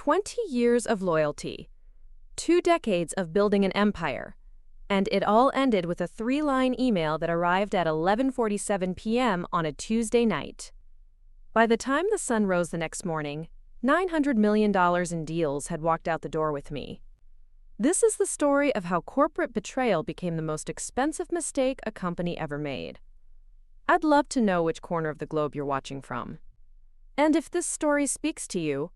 20 years of loyalty, 2 decades of building an empire, and it all ended with a 3-line email that arrived at 11:47 p.m. on a Tuesday night. By the time the sun rose the next morning, $900 million in deals had walked out the door with me. This is the story of how corporate betrayal became the most expensive mistake a company ever made. I'd love to know which corner of the globe you're watching from. And if this story speaks to you,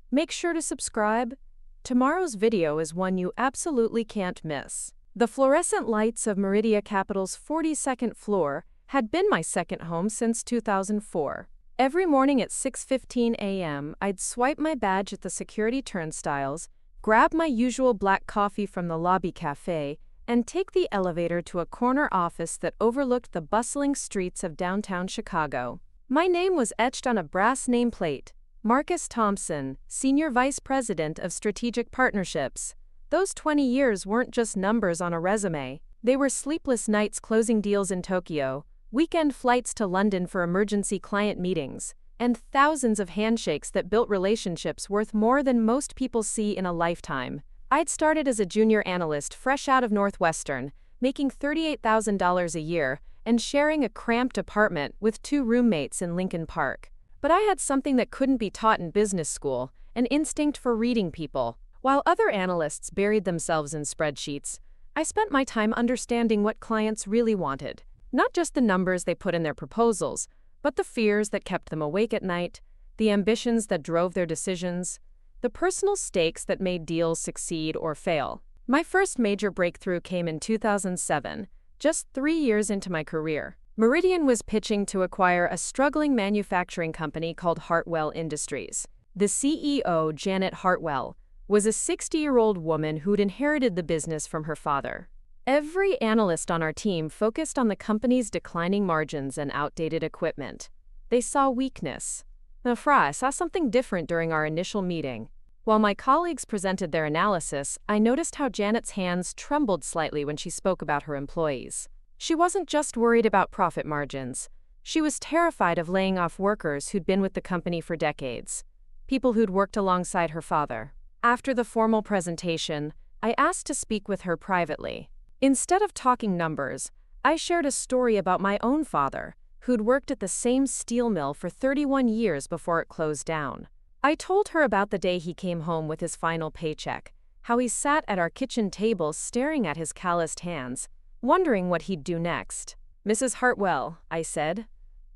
make sure to subscribe. Tomorrow's video is one you absolutely can't miss. The fluorescent lights of Meridia Capital's 42nd floor had been my second home since 2004. Every morning at 6:15 a.m., I'd swipe my badge at the security turnstiles, grab my usual black coffee from the lobby cafe, and take the elevator to a corner office that overlooked the bustling streets of downtown Chicago. My name was etched on a brass nameplate, Marcus Thompson, Senior Vice President of Strategic Partnerships. Those 20 years weren't just numbers on a resume. They were sleepless nights closing deals in Tokyo, weekend flights to London for emergency client meetings, and thousands of handshakes that built relationships worth more than most people see in a lifetime. I'd started as a junior analyst fresh out of Northwestern, making $38,000 a year and sharing a cramped apartment with 2 roommates in Lincoln Park. But I had something that couldn't be taught in business school, an instinct for reading people. While other analysts buried themselves in spreadsheets, I spent my time understanding what clients really wanted. Not just the numbers they put in their proposals, but the fears that kept them awake at night, the ambitions that drove their decisions, the personal stakes that made deals succeed or fail. My first major breakthrough came in 2007, just 3 years into my career. Meridian was pitching to acquire a struggling manufacturing company called Hartwell Industries. The CEO, Janet Hartwell, was a 60-year-old woman who'd inherited the business from her father. Every analyst on our team focused on the company's declining margins and outdated equipment. They saw weakness. I saw something different during our initial meeting. While my colleagues presented their analysis, I noticed how Janet's hands trembled slightly when she spoke about her employees. She wasn't just worried about profit margins. She was terrified of laying off workers who'd been with the company for decades, people who'd worked alongside her father. After the formal presentation, I asked to speak with her privately. Instead of talking numbers, I shared a story about my own father, who'd worked at the same steel mill for 31 years before it closed down. I told her about the day he came home with his final paycheck, how he sat at our kitchen table staring at his calloused hands, wondering what he'd do next. "Mrs. Hartwell," I said,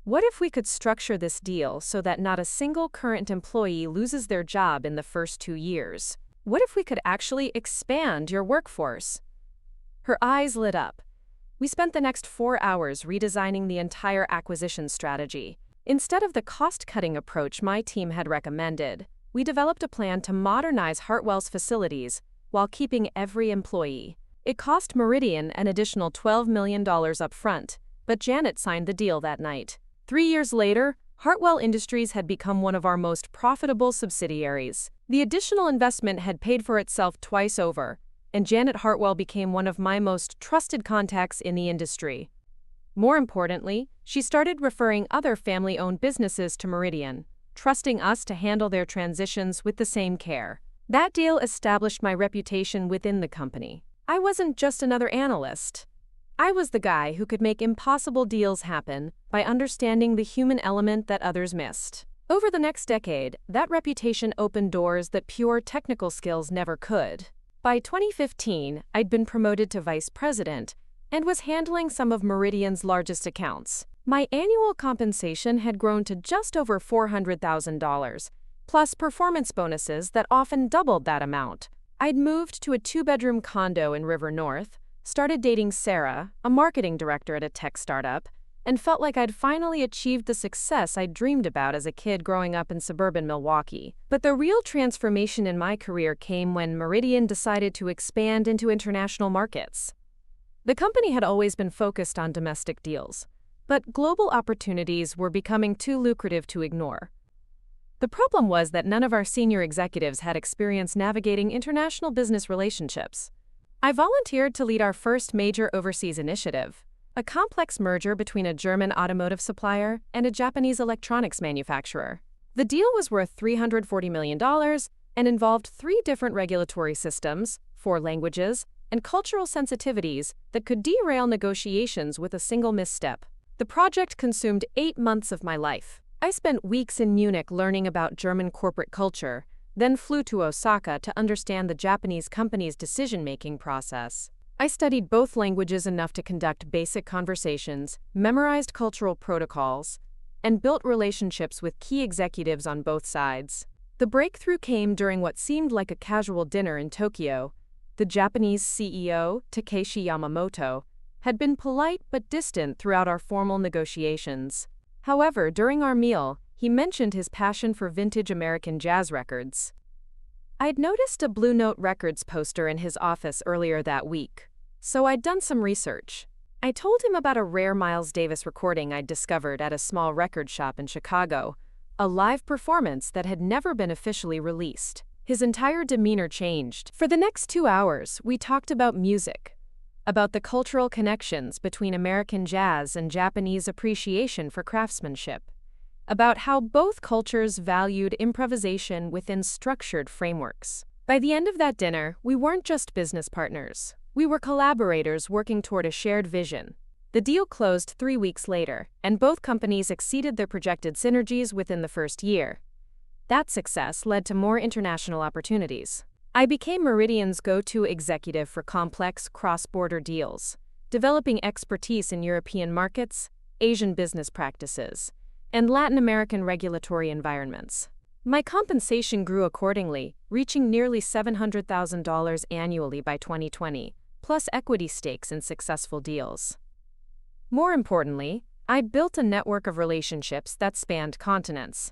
"what if we could structure this deal so that not a single current employee loses their job in the first 2 years? What if we could actually expand your workforce?" Her eyes lit up. We spent the next 4 hours redesigning the entire acquisition strategy. Instead of the cost-cutting approach my team had recommended, we developed a plan to modernize Hartwell's facilities while keeping every employee. It cost Meridian an additional $12 million up front, but Janet signed the deal that night. 3 years later, Hartwell Industries had become one of our most profitable subsidiaries. The additional investment had paid for itself twice over, and Janet Hartwell became one of my most trusted contacts in the industry. More importantly, she started referring other family-owned businesses to Meridian, trusting us to handle their transitions with the same care. That deal established my reputation within the company. I wasn't just another analyst. I was the guy who could make impossible deals happen by understanding the human element that others missed. Over the next decade, that reputation opened doors that pure technical skills never could. By 2015, I'd been promoted to vice president and was handling some of Meridian's largest accounts. My annual compensation had grown to just over $400,000, plus performance bonuses that often doubled that amount. I'd moved to a 2-bedroom condo in River North, started dating Sarah, a marketing director at a tech startup, and felt like I'd finally achieved the success I'd dreamed about as a kid growing up in suburban Milwaukee. But the real transformation in my career came when Meridian decided to expand into international markets. The company had always been focused on domestic deals, but global opportunities were becoming too lucrative to ignore. The problem was that none of our senior executives had experience navigating international business relationships. I volunteered to lead our first major overseas initiative, a complex merger between a German automotive supplier and a Japanese electronics manufacturer. The deal was worth $340 million, and involved 3 different regulatory systems, 4 languages, and cultural sensitivities that could derail negotiations with a single misstep. The project consumed 8 months of my life. I spent weeks in Munich learning about German corporate culture, then flew to Osaka to understand the Japanese company's decision-making process. I studied both languages enough to conduct basic conversations, memorized cultural protocols, and built relationships with key executives on both sides. The breakthrough came during what seemed like a casual dinner in Tokyo. The Japanese CEO, Takeshi Yamamoto, had been polite but distant throughout our formal negotiations. However, during our meal, he mentioned his passion for vintage American jazz records. I'd noticed a Blue Note Records poster in his office earlier that week, so I'd done some research. I told him about a rare Miles Davis recording I'd discovered at a small record shop in Chicago, a live performance that had never been officially released. His entire demeanor changed. For the next 2 hours, we talked about music, about the cultural connections between American jazz and Japanese appreciation for craftsmanship, about how both cultures valued improvisation within structured frameworks. By the end of that dinner, we weren't just business partners. We were collaborators working toward a shared vision. The deal closed 3 weeks later, and both companies exceeded their projected synergies within the first year. That success led to more international opportunities. I became Meridian's go-to executive for complex cross-border deals, developing expertise in European markets, Asian business practices, and Latin American regulatory environments. My compensation grew accordingly, reaching nearly $700,000 annually by 2020, plus equity stakes in successful deals. More importantly, I built a network of relationships that spanned continents.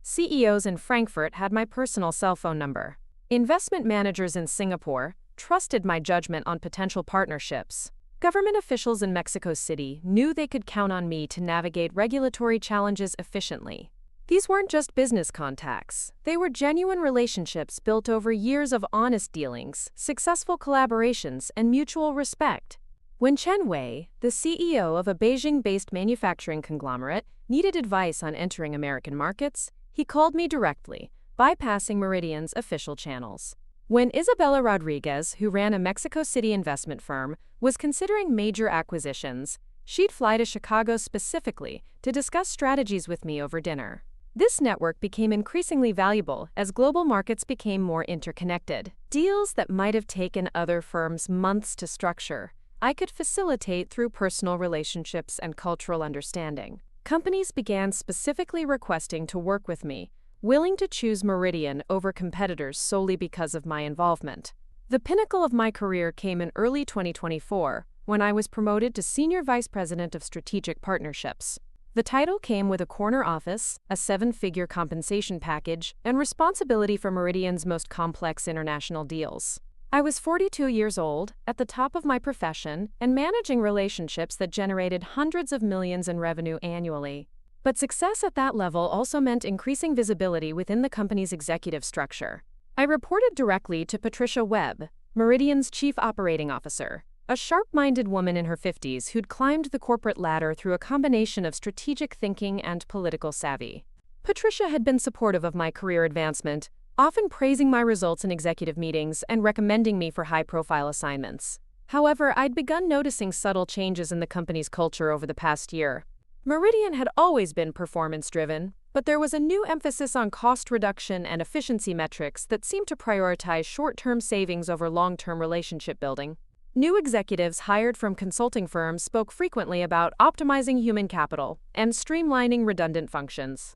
CEOs in Frankfurt had my personal cell phone number. Investment managers in Singapore trusted my judgment on potential partnerships. Government officials in Mexico City knew they could count on me to navigate regulatory challenges efficiently. These weren't just business contacts. They were genuine relationships built over years of honest dealings, successful collaborations, and mutual respect. When Chen Wei, the CEO of a Beijing-based manufacturing conglomerate, needed advice on entering American markets, he called me directly, bypassing Meridian's official channels. When Isabella Rodriguez, who ran a Mexico City investment firm, was considering major acquisitions, she'd fly to Chicago specifically to discuss strategies with me over dinner. This network became increasingly valuable as global markets became more interconnected. Deals that might have taken other firms months to structure, I could facilitate through personal relationships and cultural understanding. Companies began specifically requesting to work with me, willing to choose Meridian over competitors solely because of my involvement. The pinnacle of my career came in early 2024, when I was promoted to Senior Vice President of Strategic Partnerships. The title came with a corner office, a 7-figure compensation package, and responsibility for Meridian's most complex international deals. I was 42 years old, at the top of my profession, and managing relationships that generated hundreds of millions in revenue annually. But success at that level also meant increasing visibility within the company's executive structure. I reported directly to Patricia Webb, Meridian's Chief Operating Officer, a sharp-minded woman in her 50s who'd climbed the corporate ladder through a combination of strategic thinking and political savvy. Patricia had been supportive of my career advancement, often praising my results in executive meetings and recommending me for high-profile assignments. However, I'd begun noticing subtle changes in the company's culture over the past year. Meridian had always been performance-driven, but there was a new emphasis on cost reduction and efficiency metrics that seemed to prioritize short-term savings over long-term relationship building. New executives hired from consulting firms spoke frequently about optimizing human capital and streamlining redundant functions.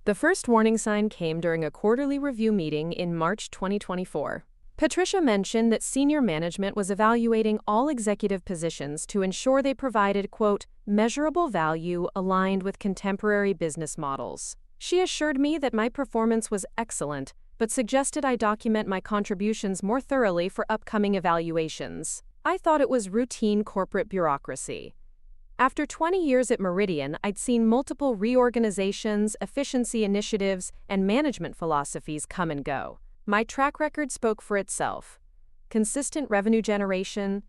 The first warning sign came during a quarterly review meeting in March 2024. Patricia mentioned that senior management was evaluating all executive positions to ensure they provided, quote, measurable value aligned with contemporary business models. She assured me that my performance was excellent, but suggested I document my contributions more thoroughly for upcoming evaluations. I thought it was routine corporate bureaucracy. After 20 years at Meridian, I'd seen multiple reorganizations, efficiency initiatives, and management philosophies come and go. My track record spoke for itself. Consistent revenue generation,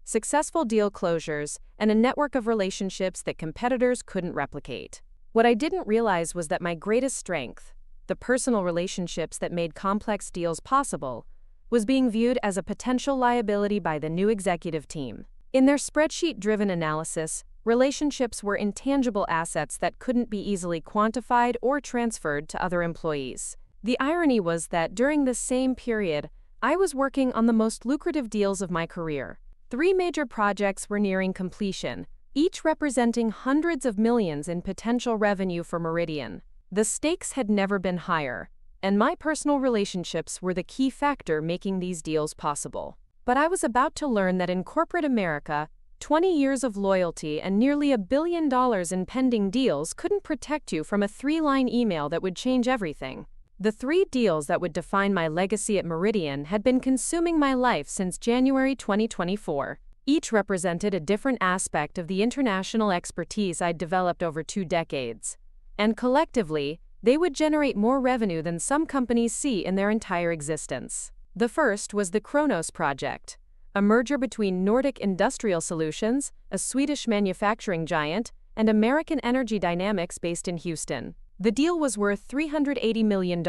successful deal closures, and a network of relationships that competitors couldn't replicate. What I didn't realize was that my greatest strength, the personal relationships that made complex deals possible, was being viewed as a potential liability by the new executive team. In their spreadsheet-driven analysis, relationships were intangible assets that couldn't be easily quantified or transferred to other employees. The irony was that during this same period, I was working on the most lucrative deals of my career. 3 major projects were nearing completion, each representing hundreds of millions in potential revenue for Meridian. The stakes had never been higher, and my personal relationships were the key factor making these deals possible. But I was about to learn that in corporate America, 20 years of loyalty and nearly $1 billion in pending deals couldn't protect you from a 3-line email that would change everything. The 3 deals that would define my legacy at Meridian had been consuming my life since January 2024. Each represented a different aspect of the international expertise I'd developed over 2 decades. And collectively, they would generate more revenue than some companies see in their entire existence. The first was the Kronos project, a merger between Nordic Industrial Solutions, a Swedish manufacturing giant, and American Energy Dynamics based in Houston. The deal was worth $380 million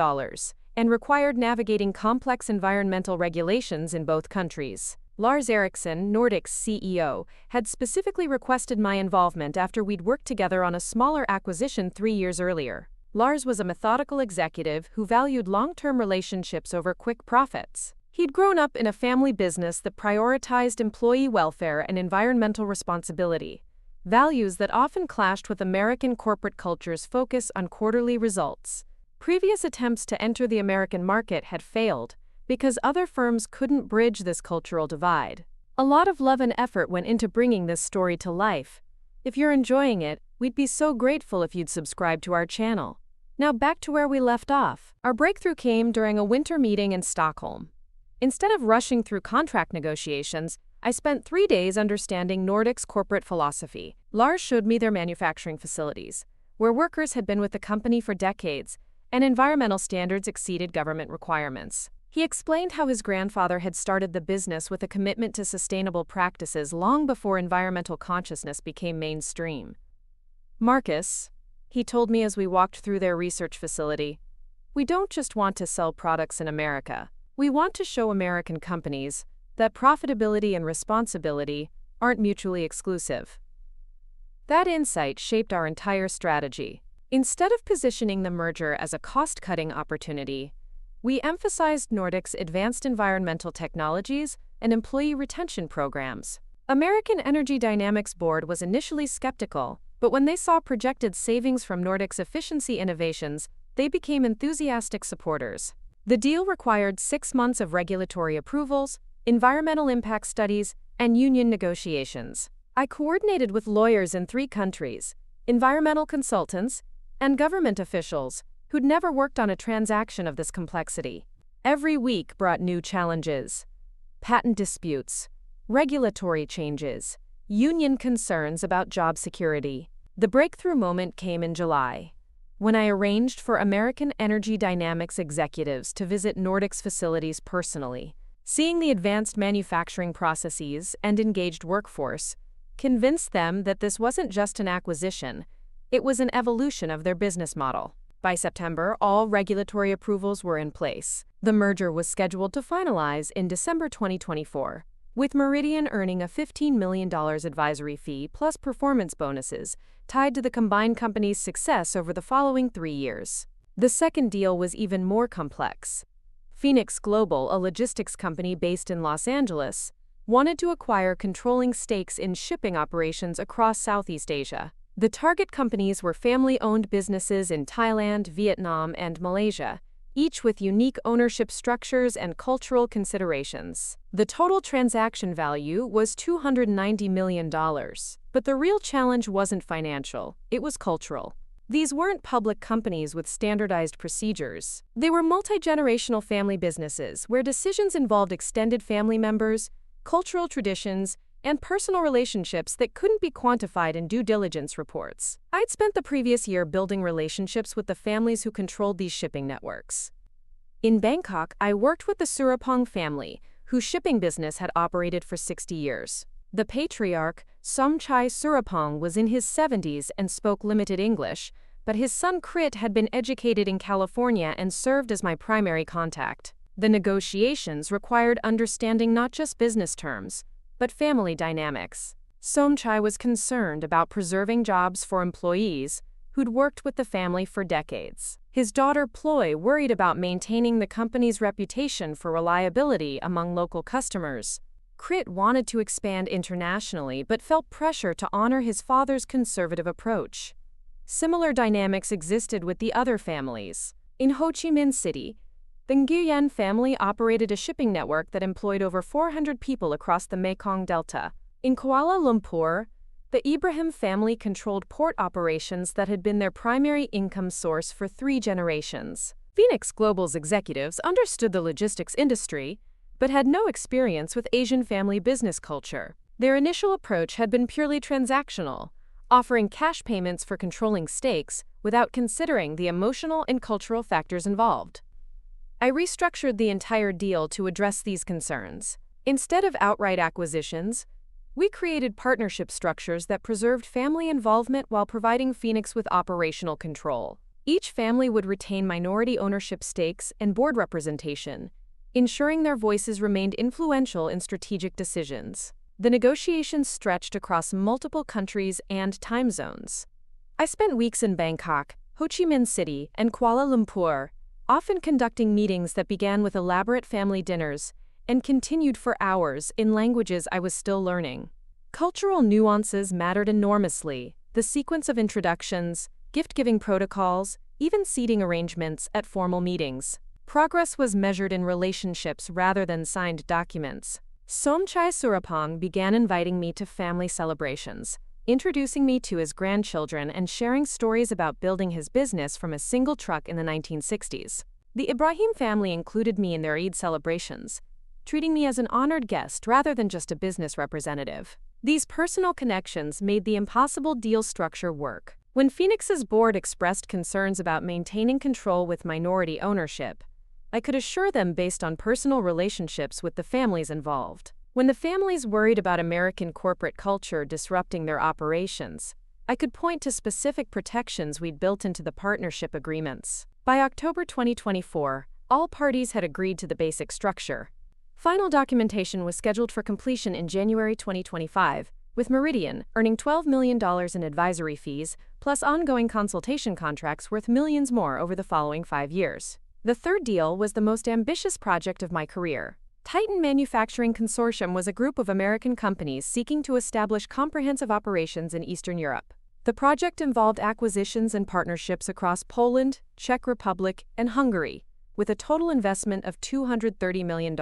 and required navigating complex environmental regulations in both countries. Lars Eriksson, Nordic's CEO, had specifically requested my involvement after we'd worked together on a smaller acquisition 3 years earlier. Lars was a methodical executive who valued long-term relationships over quick profits. He'd grown up in a family business that prioritized employee welfare and environmental responsibility, values that often clashed with American corporate culture's focus on quarterly results. Previous attempts to enter the American market had failed because other firms couldn't bridge this cultural divide. A lot of love and effort went into bringing this story to life. If you're enjoying it, we'd be so grateful if you'd subscribe to our channel. Now back to where we left off. Our breakthrough came during a winter meeting in Stockholm. Instead of rushing through contract negotiations, I spent 3 days understanding Nordic's corporate philosophy. Lars showed me their manufacturing facilities, where workers had been with the company for decades, and environmental standards exceeded government requirements. He explained how his grandfather had started the business with a commitment to sustainable practices long before environmental consciousness became mainstream. "Marcus," he told me as we walked through their research facility, "we don't just want to sell products in America. We want to show American companies that profitability and responsibility aren't mutually exclusive." That insight shaped our entire strategy. Instead of positioning the merger as a cost-cutting opportunity, we emphasized Nordic's advanced environmental technologies and employee retention programs. American Energy Dynamics board was initially skeptical, but when they saw projected savings from Nordic's efficiency innovations, they became enthusiastic supporters. The deal required 6 months of regulatory approvals, environmental impact studies, and union negotiations. I coordinated with lawyers in 3 countries, environmental consultants, and government officials who'd never worked on a transaction of this complexity. Every week brought new challenges: patent disputes, regulatory changes, union concerns about job security. The breakthrough moment came in July, when I arranged for American Energy Dynamics executives to visit Nordic's facilities personally. Seeing the advanced manufacturing processes and engaged workforce convinced them that this wasn't just an acquisition, it was an evolution of their business model. By September, all regulatory approvals were in place. The merger was scheduled to finalize in December 2024, with Meridian earning a $15 million advisory fee plus performance bonuses tied to the combined company's success over the following 3 years. The second deal was even more complex. Phoenix Global, a logistics company based in Los Angeles, wanted to acquire controlling stakes in shipping operations across Southeast Asia. The target companies were family-owned businesses in Thailand, Vietnam, and Malaysia, each with unique ownership structures and cultural considerations. The total transaction value was $290 million. But the real challenge wasn't financial, it was cultural. These weren't public companies with standardized procedures. They were multi-generational family businesses where decisions involved extended family members, cultural traditions, and personal relationships that couldn't be quantified in due diligence reports. I'd spent the previous year building relationships with the families who controlled these shipping networks. In Bangkok, I worked with the Surapong family, whose shipping business had operated for 60 years. The patriarch, Somchai Surapong, was in his 70s and spoke limited English, but his son Krit had been educated in California and served as my primary contact. The negotiations required understanding not just business terms, but family dynamics. Somchai was concerned about preserving jobs for employees who'd worked with the family for decades. His daughter Ploy worried about maintaining the company's reputation for reliability among local customers. Krit wanted to expand internationally but felt pressure to honor his father's conservative approach. Similar dynamics existed with the other families. In Ho Chi Minh City, the Nguyen family operated a shipping network that employed over 400 people across the Mekong Delta. In Kuala Lumpur, the Ibrahim family controlled port operations that had been their primary income source for 3 generations. Phoenix Global's executives understood the logistics industry, but had no experience with Asian family business culture. Their initial approach had been purely transactional, offering cash payments for controlling stakes without considering the emotional and cultural factors involved. I restructured the entire deal to address these concerns. Instead of outright acquisitions, we created partnership structures that preserved family involvement while providing Phoenix with operational control. Each family would retain minority ownership stakes and board representation, ensuring their voices remained influential in strategic decisions. The negotiations stretched across multiple countries and time zones. I spent weeks in Bangkok, Ho Chi Minh City, and Kuala Lumpur, often conducting meetings that began with elaborate family dinners and continued for hours in languages I was still learning. Cultural nuances mattered enormously: the sequence of introductions, gift-giving protocols, even seating arrangements at formal meetings. Progress was measured in relationships rather than signed documents. Somchai Surapong began inviting me to family celebrations, introducing me to his grandchildren and sharing stories about building his business from a single truck in the 1960s. The Ibrahim family included me in their Eid celebrations, treating me as an honored guest rather than just a business representative. These personal connections made the impossible deal structure work. When Phoenix's board expressed concerns about maintaining control with minority ownership, I could assure them based on personal relationships with the families involved. When the families worried about American corporate culture disrupting their operations, I could point to specific protections we'd built into the partnership agreements. By October 2024, all parties had agreed to the basic structure. Final documentation was scheduled for completion in January 2025, with Meridian earning $12 million in advisory fees, plus ongoing consultation contracts worth millions more over the following 5 years. The third deal was the most ambitious project of my career. Titan Manufacturing Consortium was a group of American companies seeking to establish comprehensive operations in Eastern Europe. The project involved acquisitions and partnerships across Poland, Czech Republic, and Hungary, with a total investment of $230 million.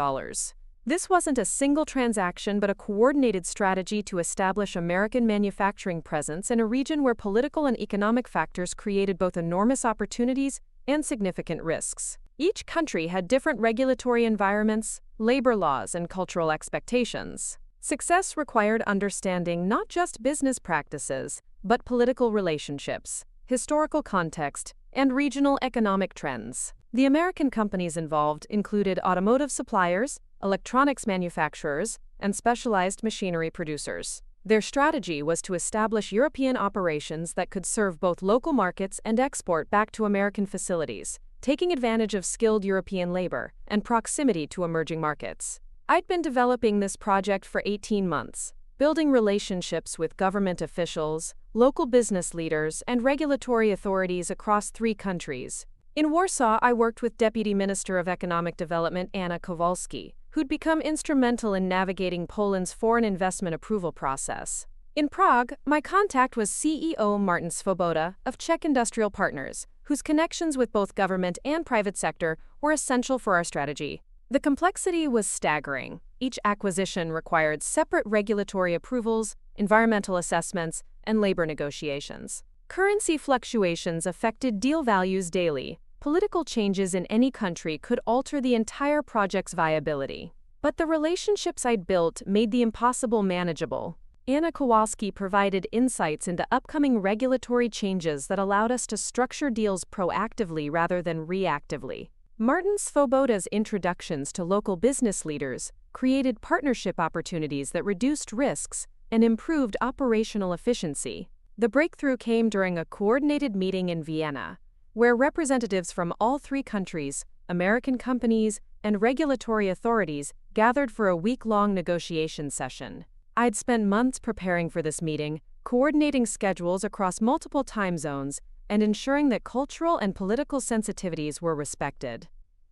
This wasn't a single transaction but a coordinated strategy to establish American manufacturing presence in a region where political and economic factors created both enormous opportunities and significant risks. Each country had different regulatory environments, labor laws, and cultural expectations. Success required understanding not just business practices, but political relationships, historical context, and regional economic trends. The American companies involved included automotive suppliers, electronics manufacturers, and specialized machinery producers. Their strategy was to establish European operations that could serve both local markets and export back to American facilities, taking advantage of skilled European labor and proximity to emerging markets. I'd been developing this project for 18 months, building relationships with government officials, local business leaders, and regulatory authorities across 3 countries. In Warsaw, I worked with Deputy Minister of Economic Development Anna Kowalski, who'd become instrumental in navigating Poland's foreign investment approval process. In Prague, my contact was CEO Martin Svoboda of Czech Industrial Partners, whose connections with both government and private sector were essential for our strategy. The complexity was staggering. Each acquisition required separate regulatory approvals, environmental assessments, and labor negotiations. Currency fluctuations affected deal values daily. Political changes in any country could alter the entire project's viability. But the relationships I'd built made the impossible manageable. Anna Kowalski provided insights into upcoming regulatory changes that allowed us to structure deals proactively rather than reactively. Martin Svoboda's introductions to local business leaders created partnership opportunities that reduced risks and improved operational efficiency. The breakthrough came during a coordinated meeting in Vienna, where representatives from all three countries, American companies, and regulatory authorities gathered for a week-long negotiation session. I'd spent months preparing for this meeting, coordinating schedules across multiple time zones, and ensuring that cultural and political sensitivities were respected.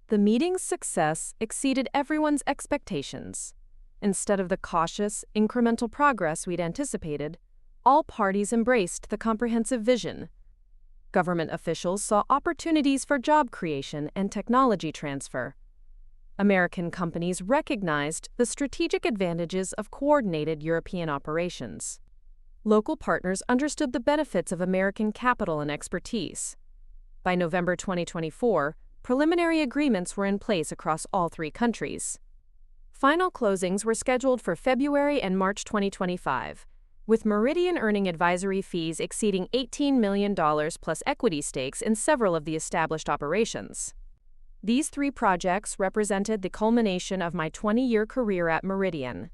The meeting's success exceeded everyone's expectations. Instead of the cautious, incremental progress we'd anticipated, all parties embraced the comprehensive vision. Government officials saw opportunities for job creation and technology transfer. American companies recognized the strategic advantages of coordinated European operations. Local partners understood the benefits of American capital and expertise. By November 2024, preliminary agreements were in place across all three countries. Final closings were scheduled for February and March 2025, with Meridian earning advisory fees exceeding $18 million plus equity stakes in several of the established operations. These three projects represented the culmination of my 20-year career at Meridian.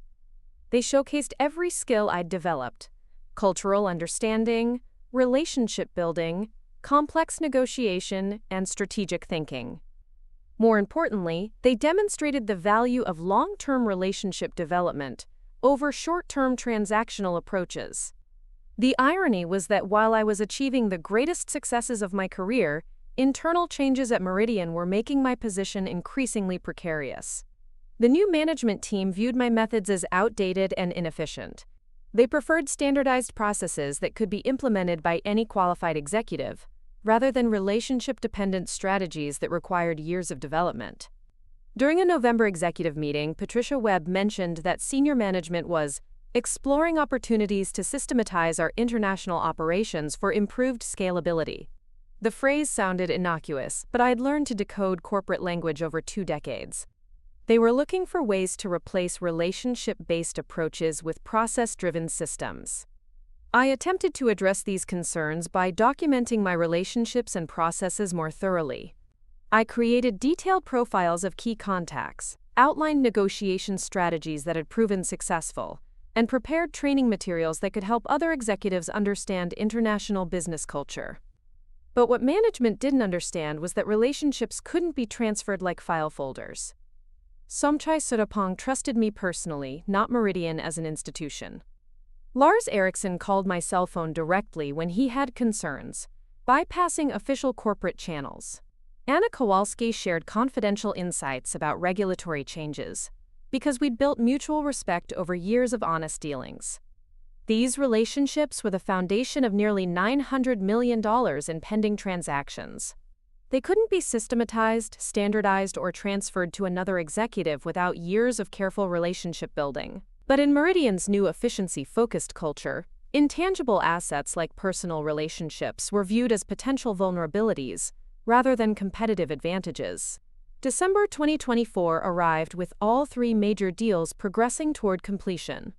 They showcased every skill I'd developed: cultural understanding, relationship building, complex negotiation, and strategic thinking. More importantly, they demonstrated the value of long-term relationship development over short-term transactional approaches. The irony was that while I was achieving the greatest successes of my career, internal changes at Meridian were making my position increasingly precarious. The new management team viewed my methods as outdated and inefficient. They preferred standardized processes that could be implemented by any qualified executive, rather than relationship-dependent strategies that required years of development. During a November executive meeting, Patricia Webb mentioned that senior management was exploring opportunities to systematize our international operations for improved scalability. The phrase sounded innocuous, but I had learned to decode corporate language over 2 decades. They were looking for ways to replace relationship-based approaches with process-driven systems. I attempted to address these concerns by documenting my relationships and processes more thoroughly. I created detailed profiles of key contacts, outlined negotiation strategies that had proven successful, and prepared training materials that could help other executives understand international business culture. But what management didn't understand was that relationships couldn't be transferred like file folders. Somchai Sudapong trusted me personally, not Meridian as an institution. Lars Eriksson called my cell phone directly when he had concerns, bypassing official corporate channels. Anna Kowalski shared confidential insights about regulatory changes, because we'd built mutual respect over years of honest dealings. These relationships were the foundation of nearly $900 million in pending transactions. They couldn't be systematized, standardized, or transferred to another executive without years of careful relationship building. But in Meridian's new efficiency-focused culture, intangible assets like personal relationships were viewed as potential vulnerabilities rather than competitive advantages. December 2024 arrived with all 3 major deals progressing toward completion.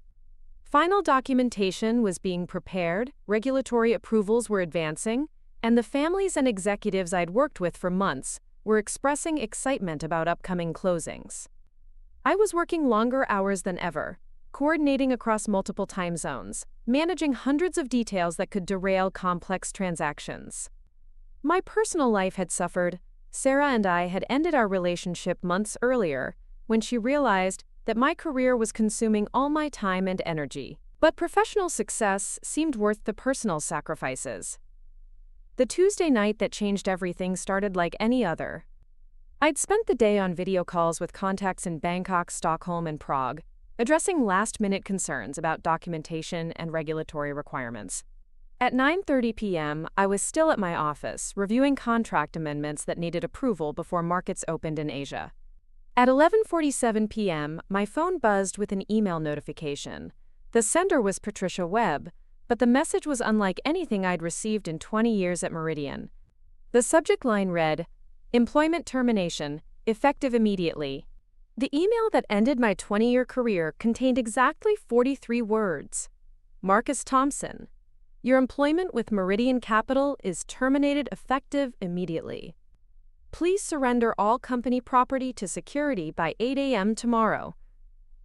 Final documentation was being prepared, regulatory approvals were advancing, and the families and executives I'd worked with for months were expressing excitement about upcoming closings. I was working longer hours than ever, coordinating across multiple time zones, managing hundreds of details that could derail complex transactions. My personal life had suffered. Sarah and I had ended our relationship months earlier when she realized that my career was consuming all my time and energy. But professional success seemed worth the personal sacrifices. The Tuesday night that changed everything started like any other. I'd spent the day on video calls with contacts in Bangkok, Stockholm, and Prague, addressing last-minute concerns about documentation and regulatory requirements. At 9:30 p.m., I was still at my office, reviewing contract amendments that needed approval before markets opened in Asia. At 11:47 p.m., my phone buzzed with an email notification. The sender was Patricia Webb, but the message was unlike anything I'd received in 20 years at Meridian. The subject line read, "Employment termination, effective immediately." The email that ended my 20-year career contained exactly 43 words. Marcus Thompson, your employment with Meridian Capital is terminated effective immediately. Please surrender all company property to security by 8 a.m. tomorrow.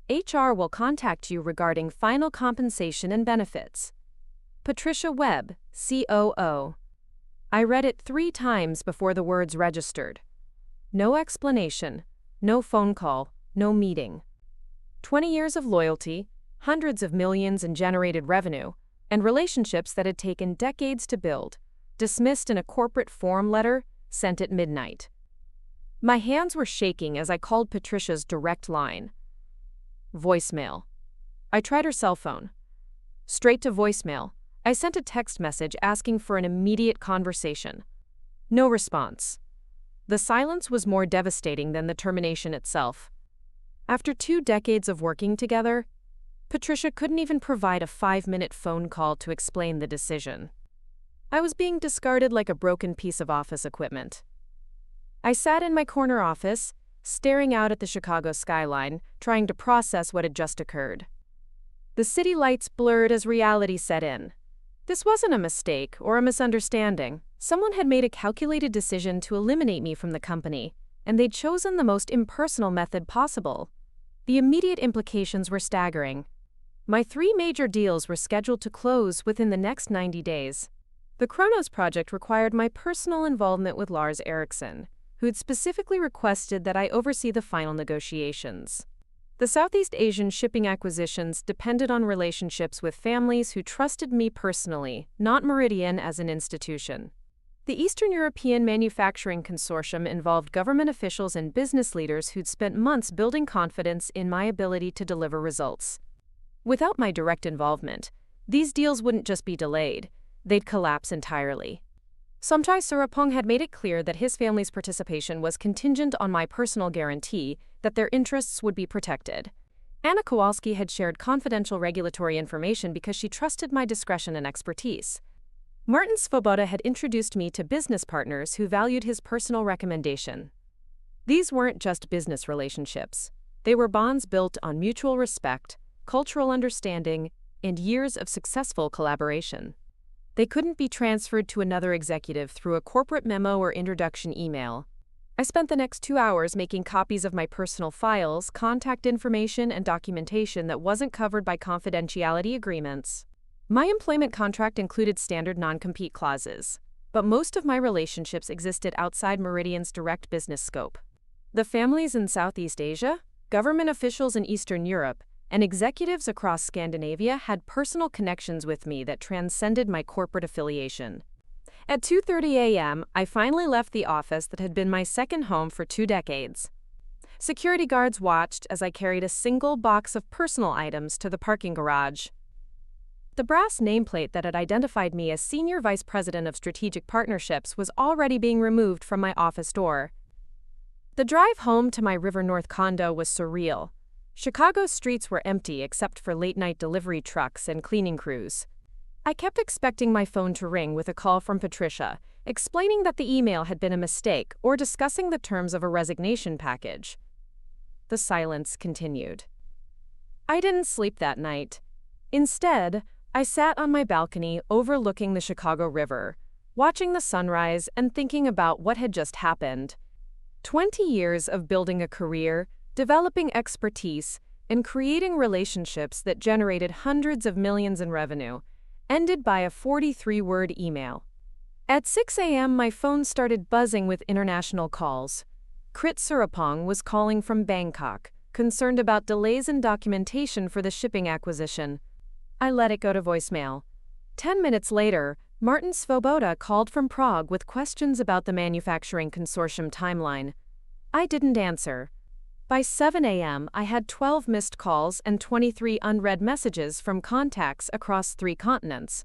HR will contact you regarding final compensation and benefits. Patricia Webb, COO. I read it 3 times before the words registered. No explanation, no phone call, no meeting. 20 years of loyalty, hundreds of millions in generated revenue, and relationships that had taken decades to build, dismissed in a corporate form letter sent at midnight. My hands were shaking as I called Patricia's direct line. Voicemail. I tried her cell phone. Straight to voicemail. I sent a text message asking for an immediate conversation. No response. The silence was more devastating than the termination itself. After 2 decades of working together, Patricia couldn't even provide a 5-minute phone call to explain the decision. I was being discarded like a broken piece of office equipment. I sat in my corner office, staring out at the Chicago skyline, trying to process what had just occurred. The city lights blurred as reality set in. This wasn't a mistake or a misunderstanding. Someone had made a calculated decision to eliminate me from the company, and they'd chosen the most impersonal method possible. The immediate implications were staggering. My 3 major deals were scheduled to close within the next 90 days. The Kronos project required my personal involvement with Lars Eriksson, who'd specifically requested that I oversee the final negotiations. The Southeast Asian shipping acquisitions depended on relationships with families who trusted me personally, not Meridian as an institution. The Eastern European Manufacturing Consortium involved government officials and business leaders who'd spent months building confidence in my ability to deliver results. Without my direct involvement, these deals wouldn't just be delayed, they'd collapse entirely. Somchai Surapong had made it clear that his family's participation was contingent on my personal guarantee that their interests would be protected. Anna Kowalski had shared confidential regulatory information because she trusted my discretion and expertise. Martin Svoboda had introduced me to business partners who valued his personal recommendation. These weren't just business relationships. They were bonds built on mutual respect, cultural understanding, and years of successful collaboration. They couldn't be transferred to another executive through a corporate memo or introduction email. I spent the next 2 hours making copies of my personal files, contact information, and documentation that wasn't covered by confidentiality agreements. My employment contract included standard non-compete clauses, but most of my relationships existed outside Meridian's direct business scope. The families in Southeast Asia, government officials in Eastern Europe, and executives across Scandinavia had personal connections with me that transcended my corporate affiliation. At 2:30 a.m., I finally left the office that had been my second home for 2 decades. Security guards watched as I carried a single box of personal items to the parking garage. The brass nameplate that had identified me as Senior Vice President of Strategic Partnerships was already being removed from my office door. The drive home to my River North condo was surreal. Chicago's streets were empty except for late-night delivery trucks and cleaning crews. I kept expecting my phone to ring with a call from Patricia, explaining that the email had been a mistake or discussing the terms of a resignation package. The silence continued. I didn't sleep that night. Instead, I sat on my balcony overlooking the Chicago River, watching the sunrise and thinking about what had just happened. 20 years of building a career, developing expertise, and creating relationships that generated hundreds of millions in revenue, ended by a 43-word email. At 6 a.m., my phone started buzzing with international calls. Krit Surapong was calling from Bangkok, concerned about delays in documentation for the shipping acquisition. I let it go to voicemail. 10 minutes later, Martin Svoboda called from Prague with questions about the manufacturing consortium timeline. I didn't answer. By 7 a.m., I had 12 missed calls and 23 unread messages from contacts across 3 continents.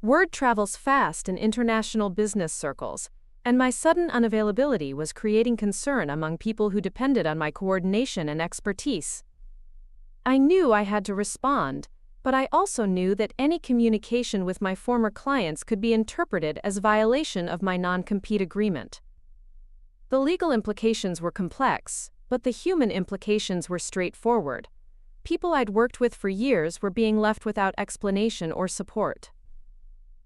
Word travels fast in international business circles, and my sudden unavailability was creating concern among people who depended on my coordination and expertise. I knew I had to respond, but I also knew that any communication with my former clients could be interpreted as violation of my non-compete agreement. The legal implications were complex, but the human implications were straightforward. People I'd worked with for years were being left without explanation or support.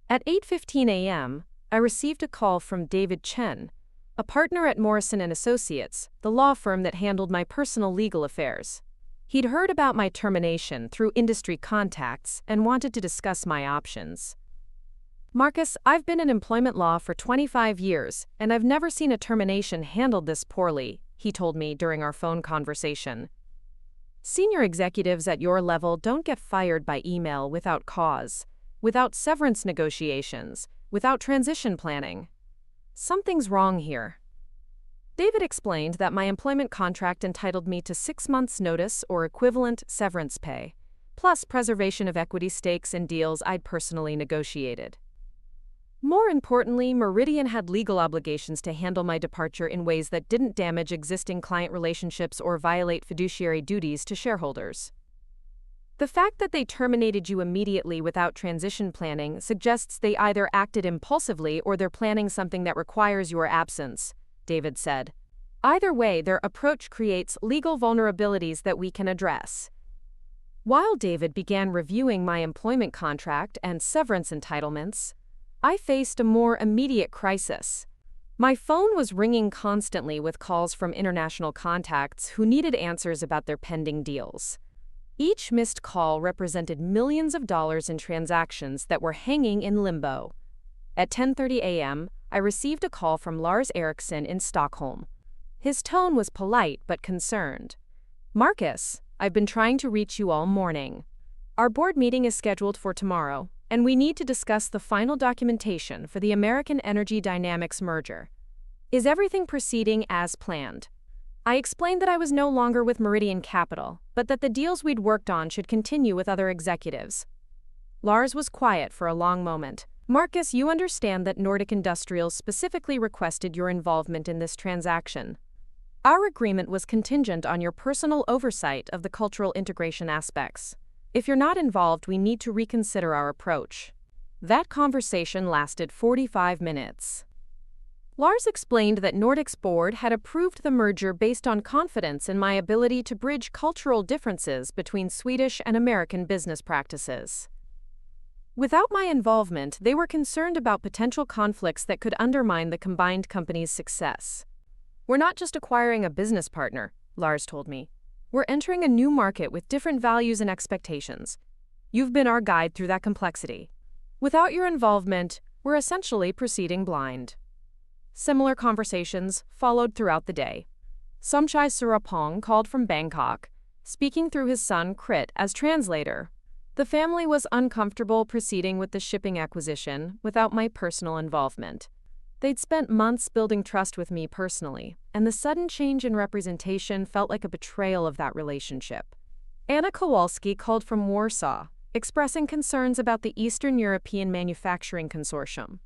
At 8:15 a.m., I received a call from David Chen, a partner at Morrison & Associates, the law firm that handled my personal legal affairs. He'd heard about my termination through industry contacts and wanted to discuss my options. "Marcus, I've been in employment law for 25 years, and I've never seen a termination handled this poorly," he told me during our phone conversation. "Senior executives at your level don't get fired by email without cause, without severance negotiations, without transition planning. Something's wrong here." David explained that my employment contract entitled me to 6 months' notice or equivalent severance pay, plus preservation of equity stakes in deals I'd personally negotiated. More importantly, Meridian had legal obligations to handle my departure in ways that didn't damage existing client relationships or violate fiduciary duties to shareholders. "The fact that they terminated you immediately without transition planning suggests they either acted impulsively or they're planning something that requires your absence," David said. "Either way, their approach creates legal vulnerabilities that we can address." While David began reviewing my employment contract and severance entitlements, I faced a more immediate crisis. My phone was ringing constantly with calls from international contacts who needed answers about their pending deals. Each missed call represented millions of dollars in transactions that were hanging in limbo. At 10:30 a.m., I received a call from Lars Eriksson in Stockholm. His tone was polite but concerned. "Marcus, I've been trying to reach you all morning. Our board meeting is scheduled for tomorrow, and we need to discuss the final documentation for the American Energy Dynamics merger. Is everything proceeding as planned?" I explained that I was no longer with Meridian Capital, but that the deals we'd worked on should continue with other executives. Lars was quiet for a long moment. "Marcus, you understand that Nordic Industrials specifically requested your involvement in this transaction. Our agreement was contingent on your personal oversight of the cultural integration aspects. If you're not involved, we need to reconsider our approach." That conversation lasted 45 minutes. Lars explained that Nordic's board had approved the merger based on confidence in my ability to bridge cultural differences between Swedish and American business practices. Without my involvement, they were concerned about potential conflicts that could undermine the combined company's success. "We're not just acquiring a business partner," Lars told me. "We're entering a new market with different values and expectations. You've been our guide through that complexity. Without your involvement, we're essentially proceeding blind." Similar conversations followed throughout the day. Somchai Surapong called from Bangkok, speaking through his son Krit as translator. The family was uncomfortable proceeding with the shipping acquisition without my personal involvement. They'd spent months building trust with me personally, and the sudden change in representation felt like a betrayal of that relationship. Anna Kowalski called from Warsaw, expressing concerns about the Eastern European Manufacturing Consortium.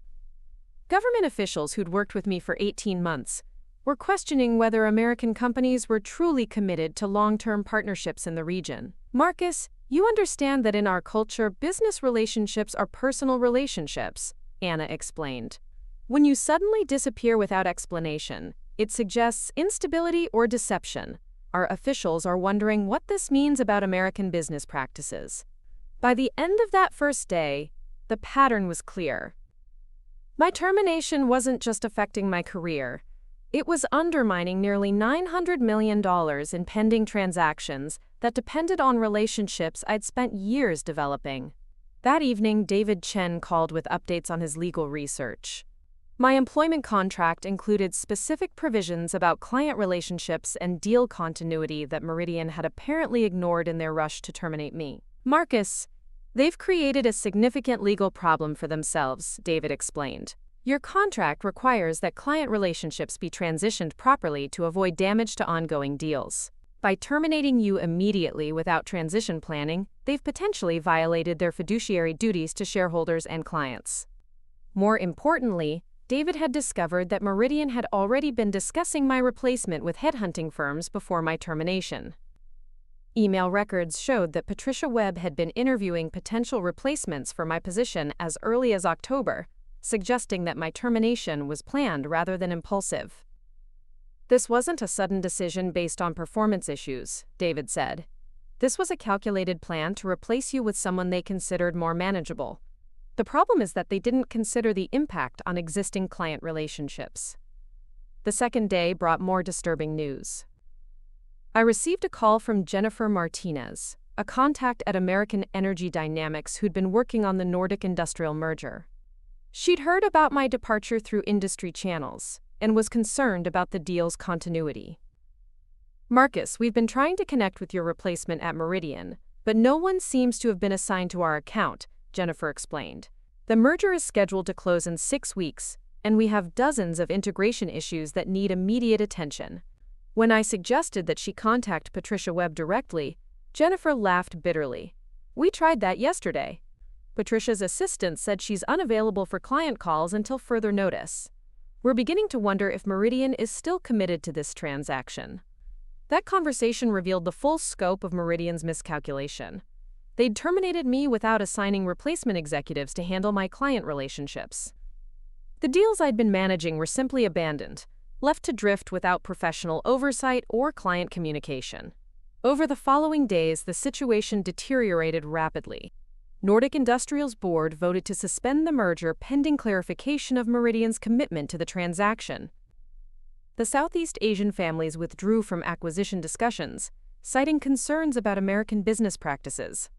Government officials who'd worked with me for 18 months were questioning whether American companies were truly committed to long-term partnerships in the region. "Marcus, you understand that in our culture, business relationships are personal relationships," Anna explained. "When you suddenly disappear without explanation, it suggests instability or deception. Our officials are wondering what this means about American business practices." By the end of that first day, the pattern was clear. My termination wasn't just affecting my career. It was undermining nearly $900 million in pending transactions that depended on relationships I'd spent years developing. That evening, David Chen called with updates on his legal research. My employment contract included specific provisions about client relationships and deal continuity that Meridian had apparently ignored in their rush to terminate me. "Marcus, they've created a significant legal problem for themselves," David explained. "Your contract requires that client relationships be transitioned properly to avoid damage to ongoing deals. By terminating you immediately without transition planning, they've potentially violated their fiduciary duties to shareholders and clients." More importantly, David had discovered that Meridian had already been discussing my replacement with headhunting firms before my termination. Email records showed that Patricia Webb had been interviewing potential replacements for my position as early as October, suggesting that my termination was planned rather than impulsive. "This wasn't a sudden decision based on performance issues," David said. "This was a calculated plan to replace you with someone they considered more manageable. The problem is that they didn't consider the impact on existing client relationships." The second day brought more disturbing news. I received a call from Jennifer Martinez, a contact at American Energy Dynamics who'd been working on the Nordic industrial merger. She'd heard about my departure through industry channels and was concerned about the deal's continuity. "Marcus, we've been trying to connect with your replacement at Meridian, but no one seems to have been assigned to our account," Jennifer explained. "The merger is scheduled to close in 6 weeks, and we have dozens of integration issues that need immediate attention." When I suggested that she contact Patricia Webb directly, Jennifer laughed bitterly. "We tried that yesterday. Patricia's assistant said she's unavailable for client calls until further notice. We're beginning to wonder if Meridian is still committed to this transaction." That conversation revealed the full scope of Meridian's miscalculation. They'd terminated me without assigning replacement executives to handle my client relationships. The deals I'd been managing were simply abandoned, left to drift without professional oversight or client communication. Over the following days, the situation deteriorated rapidly. Nordic Industrial's board voted to suspend the merger pending clarification of Meridian's commitment to the transaction. The Southeast Asian families withdrew from acquisition discussions, citing concerns about American business practices.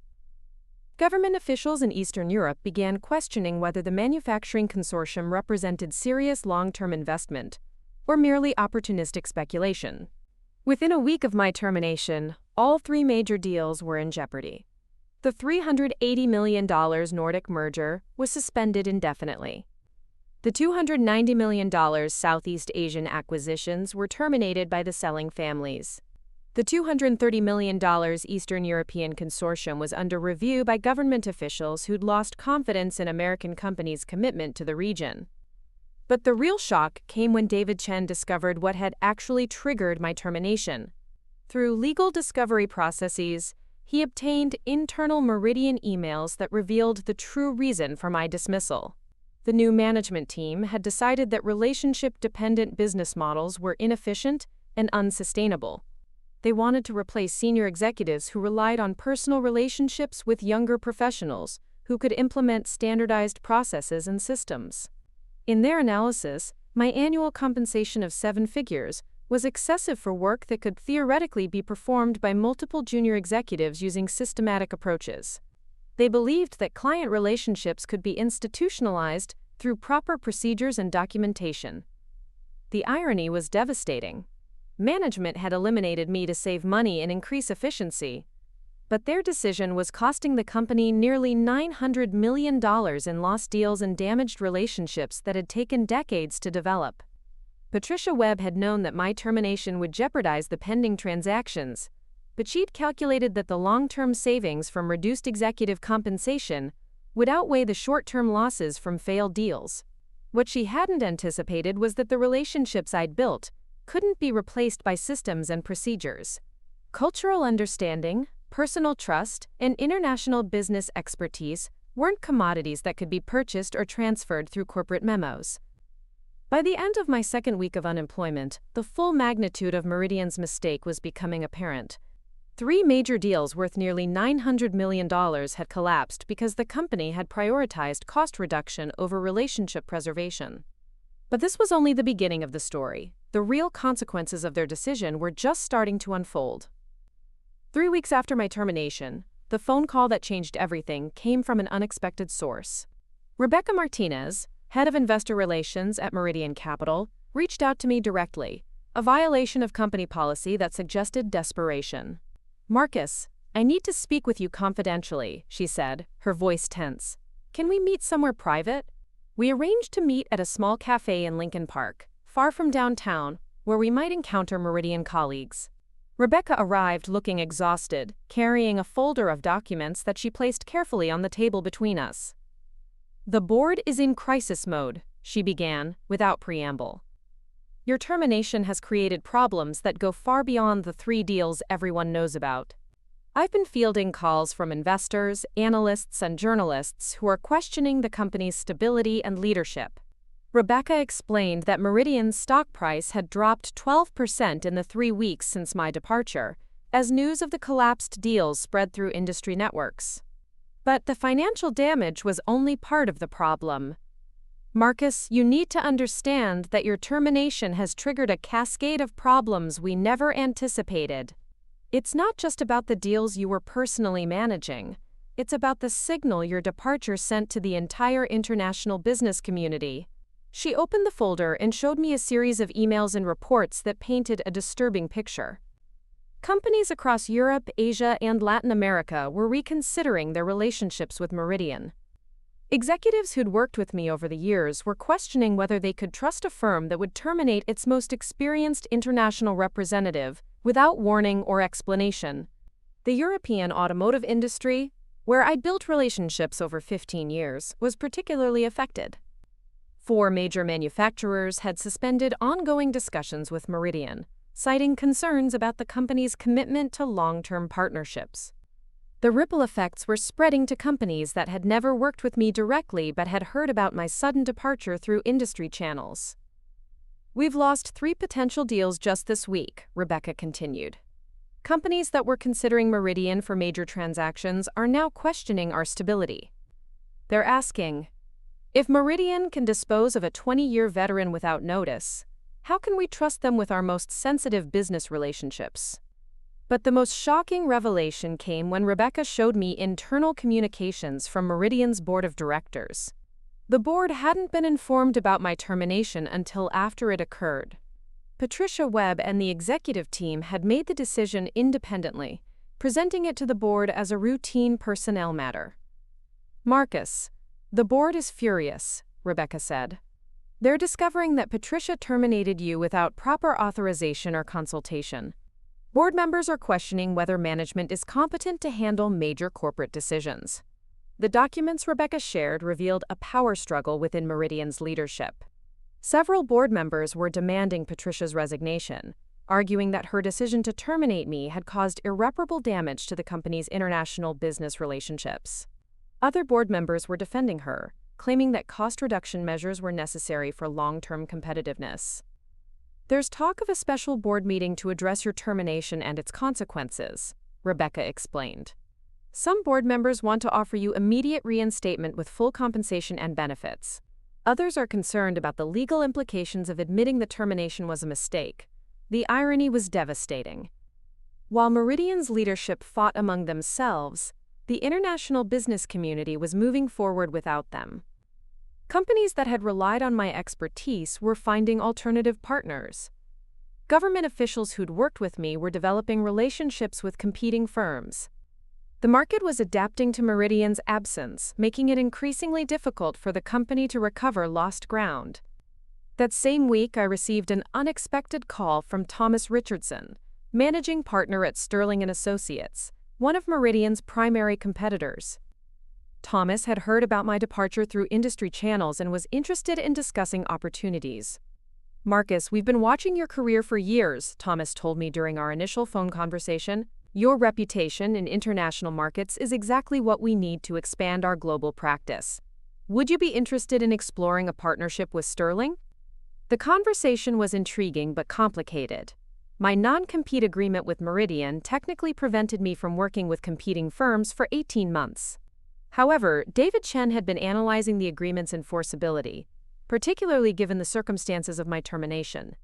Government officials in Eastern Europe began questioning whether the manufacturing consortium represented serious long-term investment or merely opportunistic speculation. Within a week of my termination, all 3 major deals were in jeopardy. The $380 million Nordic merger was suspended indefinitely. The $290 million Southeast Asian acquisitions were terminated by the selling families. The $230 million Eastern European consortium was under review by government officials who'd lost confidence in American companies' commitment to the region. But the real shock came when David Chen discovered what had actually triggered my termination. Through legal discovery processes, he obtained internal Meridian emails that revealed the true reason for my dismissal. The new management team had decided that relationship-dependent business models were inefficient and unsustainable. They wanted to replace senior executives who relied on personal relationships with younger professionals who could implement standardized processes and systems. In their analysis, my annual compensation of 7 figures was excessive for work that could theoretically be performed by multiple junior executives using systematic approaches. They believed that client relationships could be institutionalized through proper procedures and documentation. The irony was devastating. Management had eliminated me to save money and increase efficiency, but their decision was costing the company nearly $900 million in lost deals and damaged relationships that had taken decades to develop. Patricia Webb had known that my termination would jeopardize the pending transactions, but she'd calculated that the long-term savings from reduced executive compensation would outweigh the short-term losses from failed deals. What she hadn't anticipated was that the relationships I'd built couldn't be replaced by systems and procedures. Cultural understanding, personal trust, and international business expertise weren't commodities that could be purchased or transferred through corporate memos. By the end of my 2nd week of unemployment, the full magnitude of Meridian's mistake was becoming apparent. 3 major deals worth nearly $900 million had collapsed because the company had prioritized cost reduction over relationship preservation. But this was only the beginning of the story. The real consequences of their decision were just starting to unfold. 3 weeks after my termination, the phone call that changed everything came from an unexpected source. Rebecca Martinez, head of investor relations at Meridian Capital, reached out to me directly, a violation of company policy that suggested desperation. "Marcus, I need to speak with you confidentially," she said, her voice tense. "Can we meet somewhere private?" We arranged to meet at a small cafe in Lincoln Park, far from downtown, where we might encounter Meridian colleagues. Rebecca arrived looking exhausted, carrying a folder of documents that she placed carefully on the table between us. "The board is in crisis mode," she began, without preamble. "Your termination has created problems that go far beyond the 3 deals everyone knows about. I've been fielding calls from investors, analysts, and journalists who are questioning the company's stability and leadership." Rebecca explained that Meridian's stock price had dropped 12% in the 3 weeks since my departure, as news of the collapsed deals spread through industry networks. But the financial damage was only part of the problem. "Marcus, you need to understand that your termination has triggered a cascade of problems we never anticipated." It's not just about the deals you were personally managing. It's about the signal your departure sent to the entire international business community. She opened the folder and showed me a series of emails and reports that painted a disturbing picture. Companies across Europe, Asia, and Latin America were reconsidering their relationships with Meridian. Executives who'd worked with me over the years were questioning whether they could trust a firm that would terminate its most experienced international representative without warning or explanation. The European automotive industry, where I'd built relationships over 15 years, was particularly affected. 4 major manufacturers had suspended ongoing discussions with Meridian, citing concerns about the company's commitment to long-term partnerships. The ripple effects were spreading to companies that had never worked with me directly but had heard about my sudden departure through industry channels. We've lost 3 potential deals just this week, Rebecca continued. Companies that were considering Meridian for major transactions are now questioning our stability. They're asking, if Meridian can dispose of a 20-year veteran without notice, how can we trust them with our most sensitive business relationships? But the most shocking revelation came when Rebecca showed me internal communications from Meridian's board of directors. The board hadn't been informed about my termination until after it occurred. Patricia Webb and the executive team had made the decision independently, presenting it to the board as a routine personnel matter. Marcus, the board is furious, Rebecca said. They're discovering that Patricia terminated you without proper authorization or consultation. Board members are questioning whether management is competent to handle major corporate decisions. The documents Rebecca shared revealed a power struggle within Meridian's leadership. Several board members were demanding Patricia's resignation, arguing that her decision to terminate me had caused irreparable damage to the company's international business relationships. Other board members were defending her, claiming that cost reduction measures were necessary for long-term competitiveness. There's talk of a special board meeting to address your termination and its consequences, Rebecca explained. Some board members want to offer you immediate reinstatement with full compensation and benefits. Others are concerned about the legal implications of admitting the termination was a mistake. The irony was devastating. While Meridian's leadership fought among themselves, the international business community was moving forward without them. Companies that had relied on my expertise were finding alternative partners. Government officials who'd worked with me were developing relationships with competing firms. The market was adapting to Meridian's absence, making it increasingly difficult for the company to recover lost ground. That same week, I received an unexpected call from Thomas Richardson, managing partner at Sterling & Associates, one of Meridian's primary competitors. Thomas had heard about my departure through industry channels and was interested in discussing opportunities. Marcus, we've been watching your career for years, Thomas told me during our initial phone conversation. Your reputation in international markets is exactly what we need to expand our global practice. Would you be interested in exploring a partnership with Sterling? The conversation was intriguing but complicated. My non-compete agreement with Meridian technically prevented me from working with competing firms for 18 months. However, David Chen had been analyzing the agreement's enforceability, particularly given the circumstances of my termination.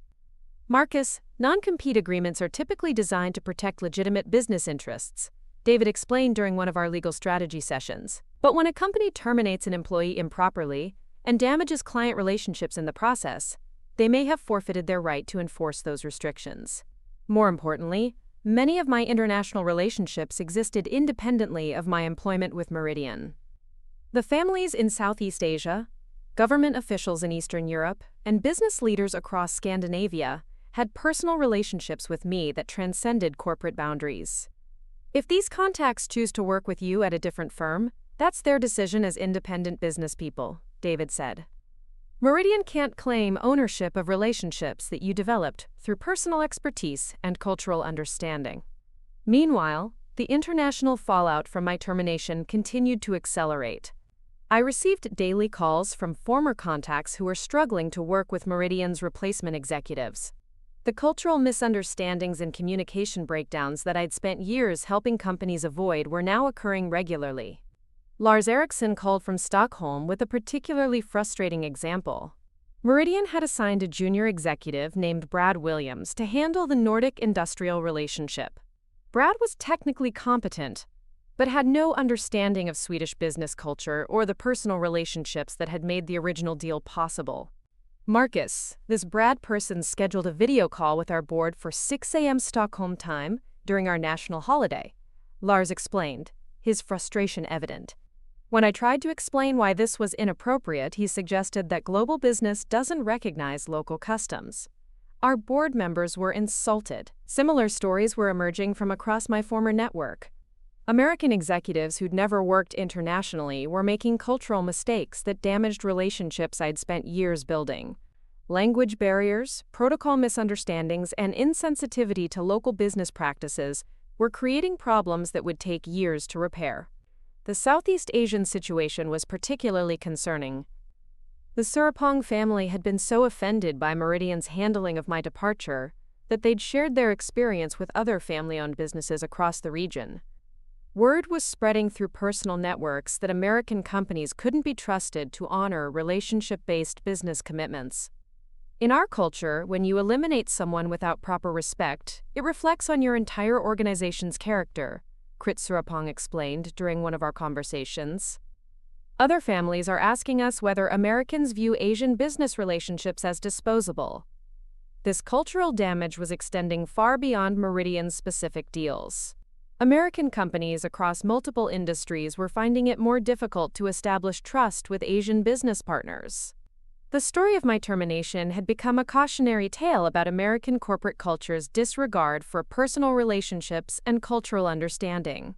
Marcus, non-compete agreements are typically designed to protect legitimate business interests, David explained during one of our legal strategy sessions. But when a company terminates an employee improperly and damages client relationships in the process, they may have forfeited their right to enforce those restrictions. More importantly, many of my international relationships existed independently of my employment with Meridian. The families in Southeast Asia, government officials in Eastern Europe, and business leaders across Scandinavia had personal relationships with me that transcended corporate boundaries. If these contacts choose to work with you at a different firm, that's their decision as independent business people, David said. Meridian can't claim ownership of relationships that you developed through personal expertise and cultural understanding. Meanwhile, the international fallout from my termination continued to accelerate. I received daily calls from former contacts who were struggling to work with Meridian's replacement executives. The cultural misunderstandings and communication breakdowns that I'd spent years helping companies avoid were now occurring regularly. Lars Eriksson called from Stockholm with a particularly frustrating example. Meridian had assigned a junior executive named Brad Williams to handle the Nordic industrial relationship. Brad was technically competent, but had no understanding of Swedish business culture or the personal relationships that had made the original deal possible. Marcus, this Brad person, scheduled a video call with our board for 6 a.m. Stockholm time during our national holiday. Lars explained, his frustration evident. When I tried to explain why this was inappropriate, he suggested that global business doesn't recognize local customs. Our board members were insulted. Similar stories were emerging from across my former network. American executives who'd never worked internationally were making cultural mistakes that damaged relationships I'd spent years building. Language barriers, protocol misunderstandings, and insensitivity to local business practices were creating problems that would take years to repair. The Southeast Asian situation was particularly concerning. The Surapong family had been so offended by Meridian's handling of my departure that they'd shared their experience with other family-owned businesses across the region. Word was spreading through personal networks that American companies couldn't be trusted to honor relationship-based business commitments. In our culture, when you eliminate someone without proper respect, it reflects on your entire organization's character, Krit Surapong explained during one of our conversations. Other families are asking us whether Americans view Asian business relationships as disposable. This cultural damage was extending far beyond Meridian's specific deals. American companies across multiple industries were finding it more difficult to establish trust with Asian business partners. The story of my termination had become a cautionary tale about American corporate culture's disregard for personal relationships and cultural understanding.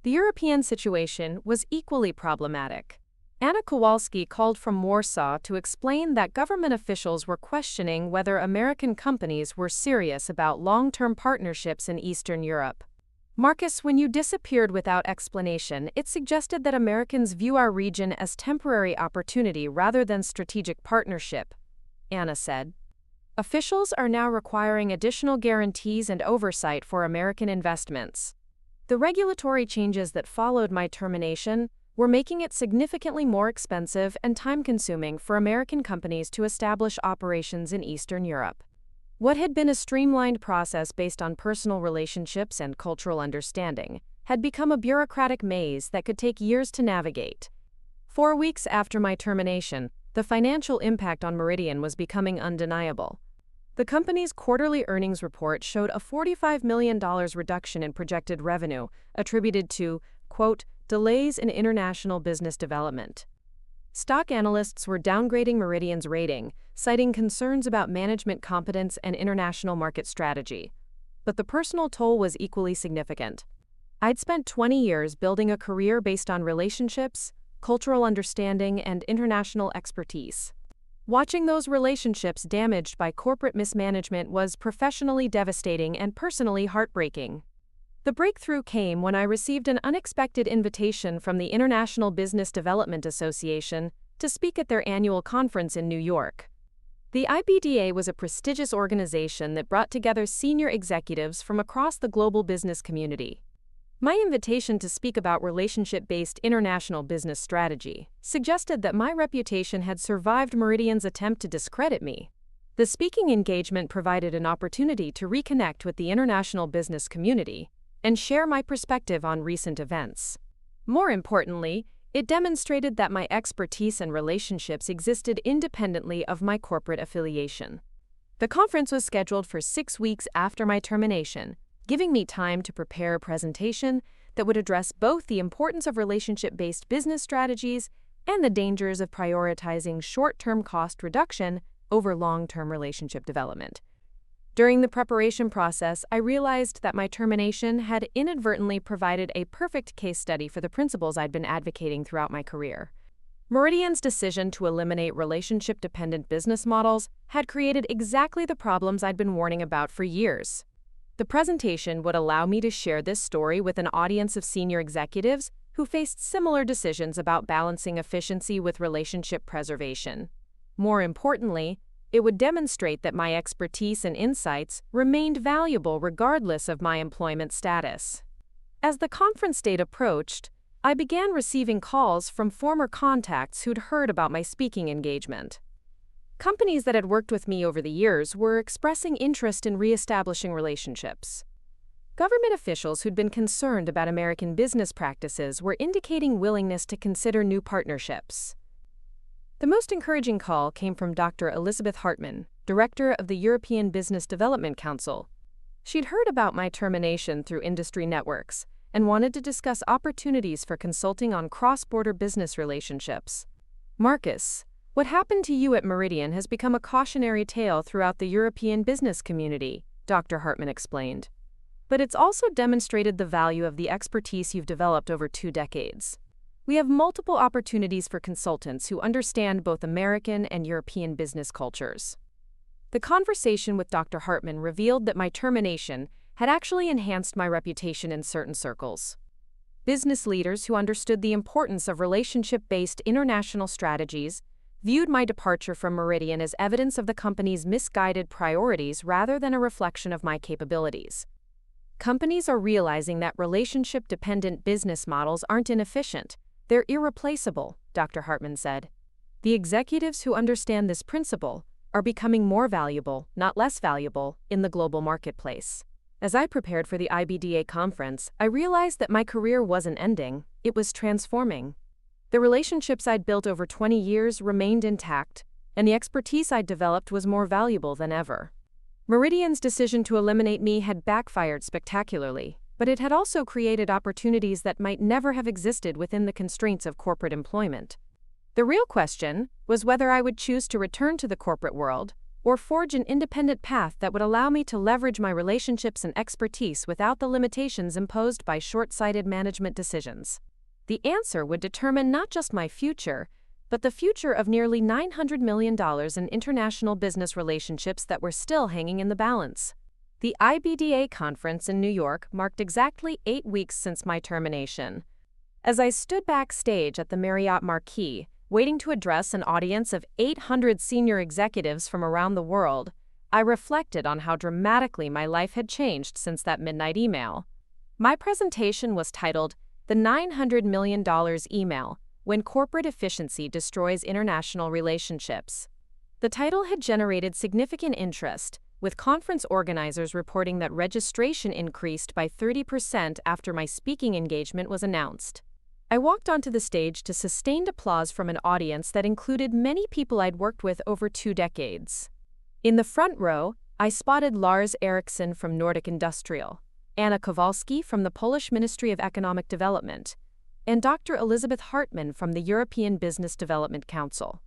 The European situation was equally problematic. Anna Kowalski called from Warsaw to explain that government officials were questioning whether American companies were serious about long-term partnerships in Eastern Europe. Marcus, when you disappeared without explanation, it suggested that Americans view our region as temporary opportunity rather than strategic partnership, Anna said. Officials are now requiring additional guarantees and oversight for American investments. The regulatory changes that followed my termination were making it significantly more expensive and time-consuming for American companies to establish operations in Eastern Europe. What had been a streamlined process based on personal relationships and cultural understanding had become a bureaucratic maze that could take years to navigate. 4 weeks after my termination, the financial impact on Meridian was becoming undeniable. The company's quarterly earnings report showed a $45 million reduction in projected revenue, attributed to, quote, delays in international business development. Stock analysts were downgrading Meridian's rating, citing concerns about management competence and international market strategy. But the personal toll was equally significant. I'd spent 20 years building a career based on relationships, cultural understanding, and international expertise. Watching those relationships damaged by corporate mismanagement was professionally devastating and personally heartbreaking. The breakthrough came when I received an unexpected invitation from the International Business Development Association to speak at their annual conference in New York. The IBDA was a prestigious organization that brought together senior executives from across the global business community. My invitation to speak about relationship-based international business strategy suggested that my reputation had survived Meridian's attempt to discredit me. The speaking engagement provided an opportunity to reconnect with the international business community and share my perspective on recent events. More importantly, it demonstrated that my expertise and relationships existed independently of my corporate affiliation. The conference was scheduled for 6 weeks after my termination, giving me time to prepare a presentation that would address both the importance of relationship-based business strategies and the dangers of prioritizing short-term cost reduction over long-term relationship development. During the preparation process, I realized that my termination had inadvertently provided a perfect case study for the principles I'd been advocating throughout my career. Meridian's decision to eliminate relationship-dependent business models had created exactly the problems I'd been warning about for years. The presentation would allow me to share this story with an audience of senior executives who faced similar decisions about balancing efficiency with relationship preservation. More importantly, it would demonstrate that my expertise and insights remained valuable regardless of my employment status. As the conference date approached, I began receiving calls from former contacts who'd heard about my speaking engagement. Companies that had worked with me over the years were expressing interest in reestablishing relationships. Government officials who'd been concerned about American business practices were indicating willingness to consider new partnerships. The most encouraging call came from Dr. Elizabeth Hartman, director of the European Business Development Council. She'd heard about my termination through industry networks and wanted to discuss opportunities for consulting on cross-border business relationships. Marcus, what happened to you at Meridian has become a cautionary tale throughout the European business community, Dr. Hartman explained. But it's also demonstrated the value of the expertise you've developed over 2 decades. We have multiple opportunities for consultants who understand both American and European business cultures. The conversation with Dr. Hartman revealed that my termination had actually enhanced my reputation in certain circles. Business leaders who understood the importance of relationship-based international strategies viewed my departure from Meridian as evidence of the company's misguided priorities rather than a reflection of my capabilities. Companies are realizing that relationship-dependent business models aren't inefficient, they're irreplaceable, Dr. Hartman said. The executives who understand this principle are becoming more valuable, not less valuable, in the global marketplace. As I prepared for the IBDA conference, I realized that my career wasn't ending, it was transforming. The relationships I'd built over 20 years remained intact, and the expertise I'd developed was more valuable than ever. Meridian's decision to eliminate me had backfired spectacularly, but it had also created opportunities that might never have existed within the constraints of corporate employment. The real question was whether I would choose to return to the corporate world or forge an independent path that would allow me to leverage my relationships and expertise without the limitations imposed by short-sighted management decisions. The answer would determine not just my future, but the future of nearly $900 million in international business relationships that were still hanging in the balance. The IBDA conference in New York marked exactly 8 weeks since my termination. As I stood backstage at the Marriott Marquis, waiting to address an audience of 800 senior executives from around the world, I reflected on how dramatically my life had changed since that midnight email. My presentation was titled, "The $900 Million Email: When Corporate Efficiency Destroys International Relationships." The title had generated significant interest, with conference organizers reporting that registration increased by 30% after my speaking engagement was announced. I walked onto the stage to sustained applause from an audience that included many people I'd worked with over 2 decades. In the front row, I spotted Lars Eriksson from Nordic Industrial, Anna Kowalski from the Polish Ministry of Economic Development, and Dr. Elizabeth Hartman from the European Business Development Council.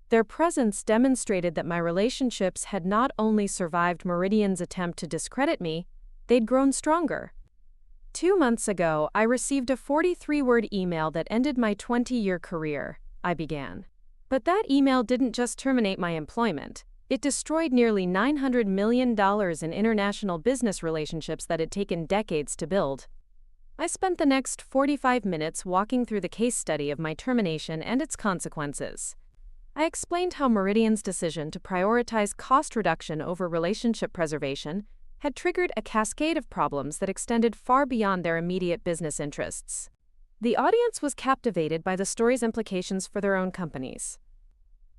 Their presence demonstrated that my relationships had not only survived Meridian's attempt to discredit me, they'd grown stronger. 2 months ago, I received a 43-word email that ended my 20-year career, I began. But that email didn't just terminate my employment. It destroyed nearly $900 million in international business relationships that had taken decades to build. I spent the next 45 minutes walking through the case study of my termination and its consequences. I explained how Meridian's decision to prioritize cost reduction over relationship preservation had triggered a cascade of problems that extended far beyond their immediate business interests. The audience was captivated by the story's implications for their own companies.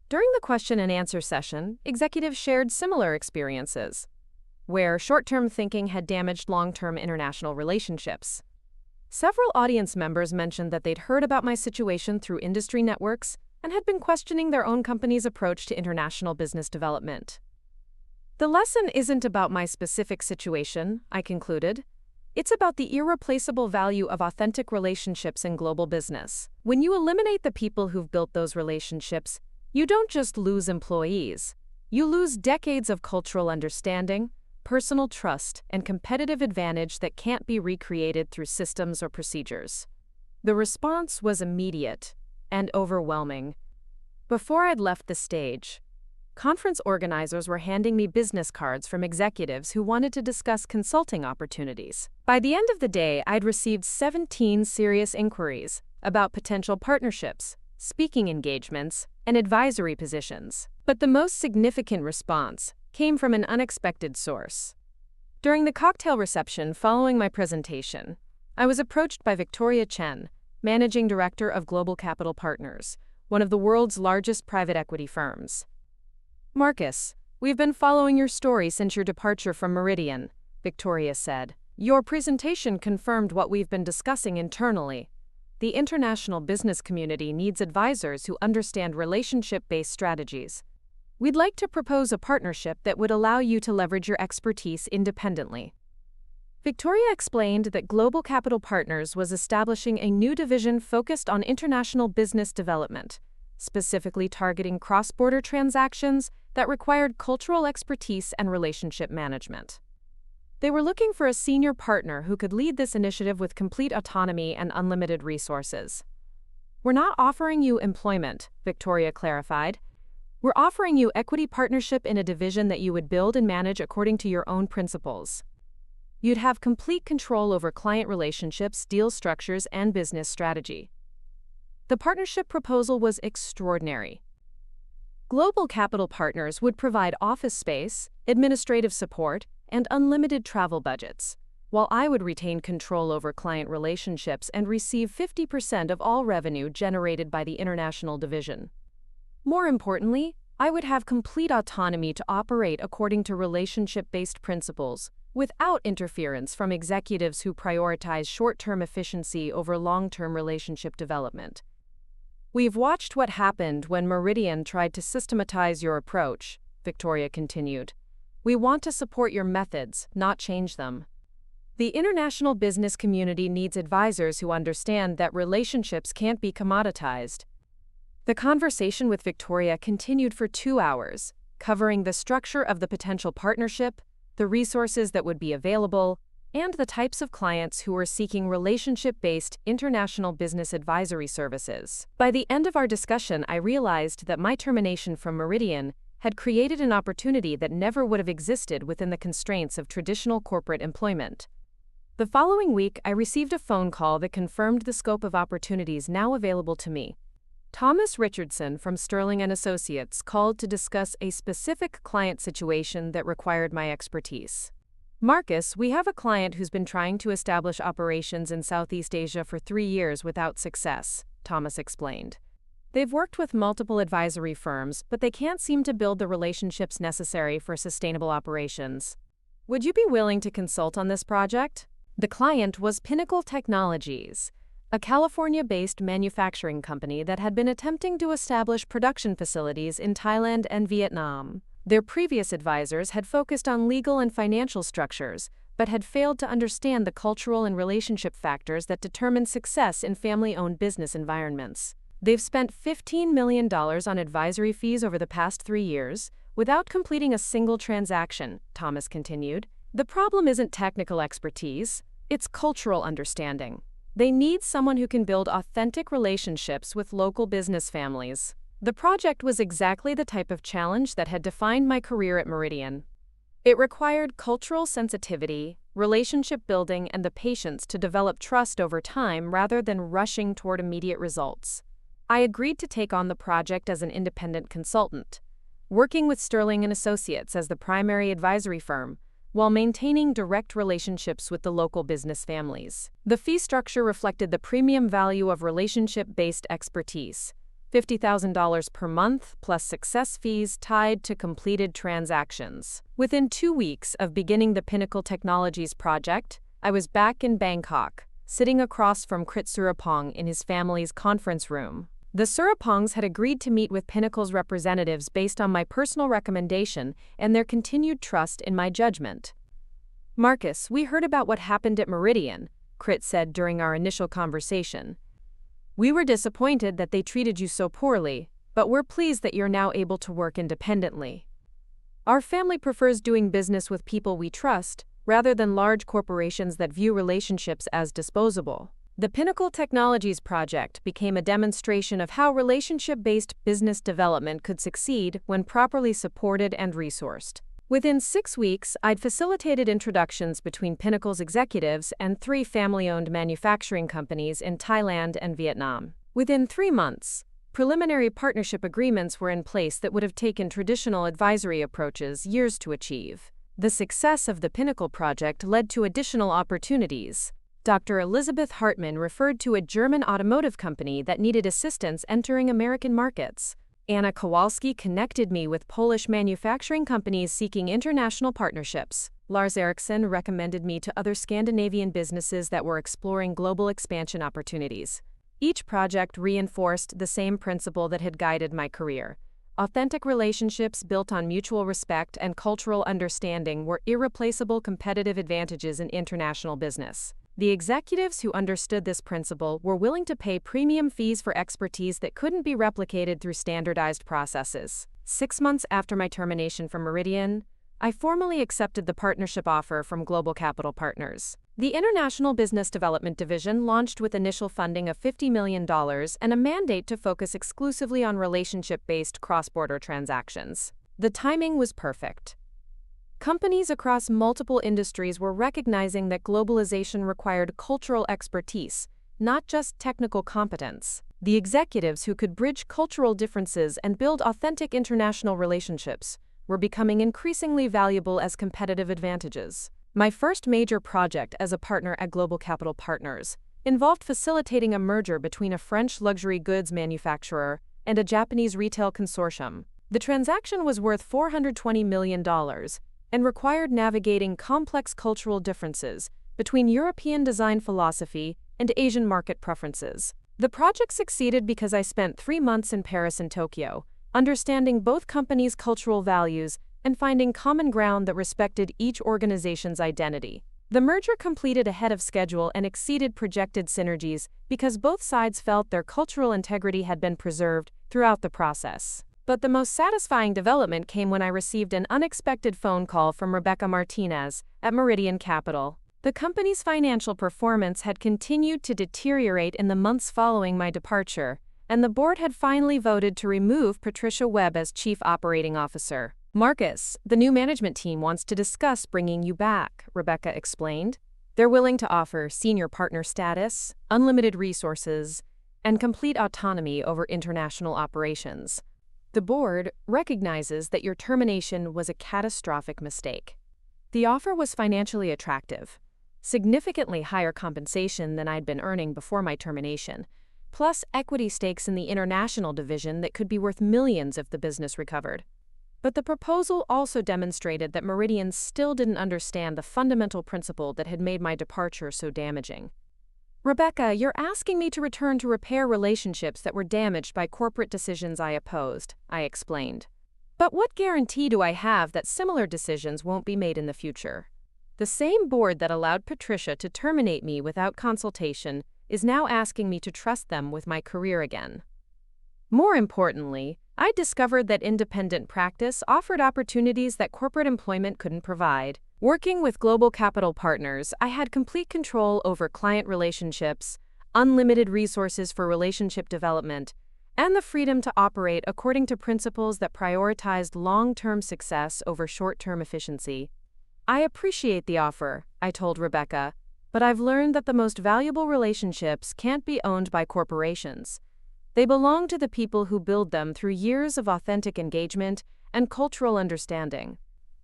During the question and answer session, executives shared similar experiences, where short-term thinking had damaged long-term international relationships. Several audience members mentioned that they'd heard about my situation through industry networks and had been questioning their own company's approach to international business development. The lesson isn't about my specific situation, I concluded. It's about the irreplaceable value of authentic relationships in global business. When you eliminate the people who've built those relationships, you don't just lose employees. You lose decades of cultural understanding, personal trust, and competitive advantage that can't be recreated through systems or procedures. The response was immediate and overwhelming. Before I'd left the stage, conference organizers were handing me business cards from executives who wanted to discuss consulting opportunities. By the end of the day, I'd received 17 serious inquiries about potential partnerships, speaking engagements, and advisory positions. But the most significant response came from an unexpected source. During the cocktail reception following my presentation, I was approached by Victoria Chen, Managing Director of Global Capital Partners, one of the world's largest private equity firms. "Marcus, we've been following your story since your departure from Meridian," Victoria said. Your presentation confirmed what we've been discussing internally. The international business community needs advisors who understand relationship-based strategies. We'd like to propose a partnership that would allow you to leverage your expertise independently. Victoria explained that Global Capital Partners was establishing a new division focused on international business development, specifically targeting cross-border transactions that required cultural expertise and relationship management. They were looking for a senior partner who could lead this initiative with complete autonomy and unlimited resources. We're not offering you employment, Victoria clarified. We're offering you equity partnership in a division that you would build and manage according to your own principles. You'd have complete control over client relationships, deal structures, and business strategy. The partnership proposal was extraordinary. Global Capital Partners would provide office space, administrative support, and unlimited travel budgets, while I would retain control over client relationships and receive 50% of all revenue generated by the international division. More importantly, I would have complete autonomy to operate according to relationship-based principles, without interference from executives who prioritize short-term efficiency over long-term relationship development. We've watched what happened when Meridian tried to systematize your approach, Victoria continued. We want to support your methods, not change them. The international business community needs advisors who understand that relationships can't be commoditized. The conversation with Victoria continued for 2 hours, covering the structure of the potential partnership, the resources that would be available, and the types of clients who were seeking relationship-based international business advisory services. By the end of our discussion, I realized that my termination from Meridian had created an opportunity that never would have existed within the constraints of traditional corporate employment. The following week, I received a phone call that confirmed the scope of opportunities now available to me. Thomas Richardson from Sterling & Associates called to discuss a specific client situation that required my expertise. Marcus, we have a client who's been trying to establish operations in Southeast Asia for 3 years without success, Thomas explained. They've worked with multiple advisory firms, but they can't seem to build the relationships necessary for sustainable operations. Would you be willing to consult on this project? The client was Pinnacle Technologies, a California-based manufacturing company that had been attempting to establish production facilities in Thailand and Vietnam. Their previous advisors had focused on legal and financial structures, but had failed to understand the cultural and relationship factors that determine success in family-owned business environments. They've spent $15 million on advisory fees over the past 3 years, without completing a single transaction, Thomas continued. The problem isn't technical expertise, it's cultural understanding. They need someone who can build authentic relationships with local business families. The project was exactly the type of challenge that had defined my career at Meridian. It required cultural sensitivity, relationship building, and the patience to develop trust over time rather than rushing toward immediate results. I agreed to take on the project as an independent consultant, working with Sterling & Associates as the primary advisory firm, while maintaining direct relationships with the local business families. The fee structure reflected the premium value of relationship-based expertise, $50,000 per month plus success fees tied to completed transactions. Within 2 weeks of beginning the Pinnacle Technologies project, I was back in Bangkok, sitting across from Krit Surapong in his family's conference room. The Surapongs had agreed to meet with Pinnacle's representatives based on my personal recommendation and their continued trust in my judgment. Marcus, we heard about what happened at Meridian, Krit said during our initial conversation. We were disappointed that they treated you so poorly, but we're pleased that you're now able to work independently. Our family prefers doing business with people we trust, rather than large corporations that view relationships as disposable. The Pinnacle Technologies project became a demonstration of how relationship-based business development could succeed when properly supported and resourced. Within 6 weeks, I'd facilitated introductions between Pinnacle's executives and 3 family-owned manufacturing companies in Thailand and Vietnam. Within 3 months, preliminary partnership agreements were in place that would have taken traditional advisory approaches years to achieve. The success of the Pinnacle project led to additional opportunities. Dr. Elizabeth Hartmann referred to a German automotive company that needed assistance entering American markets. Anna Kowalski connected me with Polish manufacturing companies seeking international partnerships. Lars Eriksson recommended me to other Scandinavian businesses that were exploring global expansion opportunities. Each project reinforced the same principle that had guided my career. Authentic relationships built on mutual respect and cultural understanding were irreplaceable competitive advantages in international business. The executives who understood this principle were willing to pay premium fees for expertise that couldn't be replicated through standardized processes. 6 months after my termination from Meridian, I formally accepted the partnership offer from Global Capital Partners. The International Business Development Division launched with initial funding of $50 million and a mandate to focus exclusively on relationship-based cross-border transactions. The timing was perfect. Companies across multiple industries were recognizing that globalization required cultural expertise, not just technical competence. The executives who could bridge cultural differences and build authentic international relationships were becoming increasingly valuable as competitive advantages. My first major project as a partner at Global Capital Partners involved facilitating a merger between a French luxury goods manufacturer and a Japanese retail consortium. The transaction was worth $420 million and required navigating complex cultural differences between European design philosophy and Asian market preferences. The project succeeded because I spent 3 months in Paris and Tokyo, understanding both companies' cultural values and finding common ground that respected each organization's identity. The merger completed ahead of schedule and exceeded projected synergies because both sides felt their cultural integrity had been preserved throughout the process. But the most satisfying development came when I received an unexpected phone call from Rebecca Martinez at Meridian Capital. The company's financial performance had continued to deteriorate in the months following my departure, and the board had finally voted to remove Patricia Webb as Chief Operating Officer. "Marcus, the new management team wants to discuss bringing you back," Rebecca explained. "They're willing to offer senior partner status, unlimited resources, and complete autonomy over international operations. The board recognizes that your termination was a catastrophic mistake." The offer was financially attractive, significantly higher compensation than I'd been earning before my termination, plus equity stakes in the international division that could be worth millions if the business recovered. But the proposal also demonstrated that Meridian still didn't understand the fundamental principle that had made my departure so damaging. "Rebecca, you're asking me to return to repair relationships that were damaged by corporate decisions I opposed," I explained. "But what guarantee do I have that similar decisions won't be made in the future? The same board that allowed Patricia to terminate me without consultation is now asking me to trust them with my career again." More importantly, I discovered that independent practice offered opportunities that corporate employment couldn't provide. Working with Global Capital Partners, I had complete control over client relationships, unlimited resources for relationship development, and the freedom to operate according to principles that prioritized long-term success over short-term efficiency. "I appreciate the offer," I told Rebecca, "but I've learned that the most valuable relationships can't be owned by corporations. They belong to the people who build them through years of authentic engagement and cultural understanding."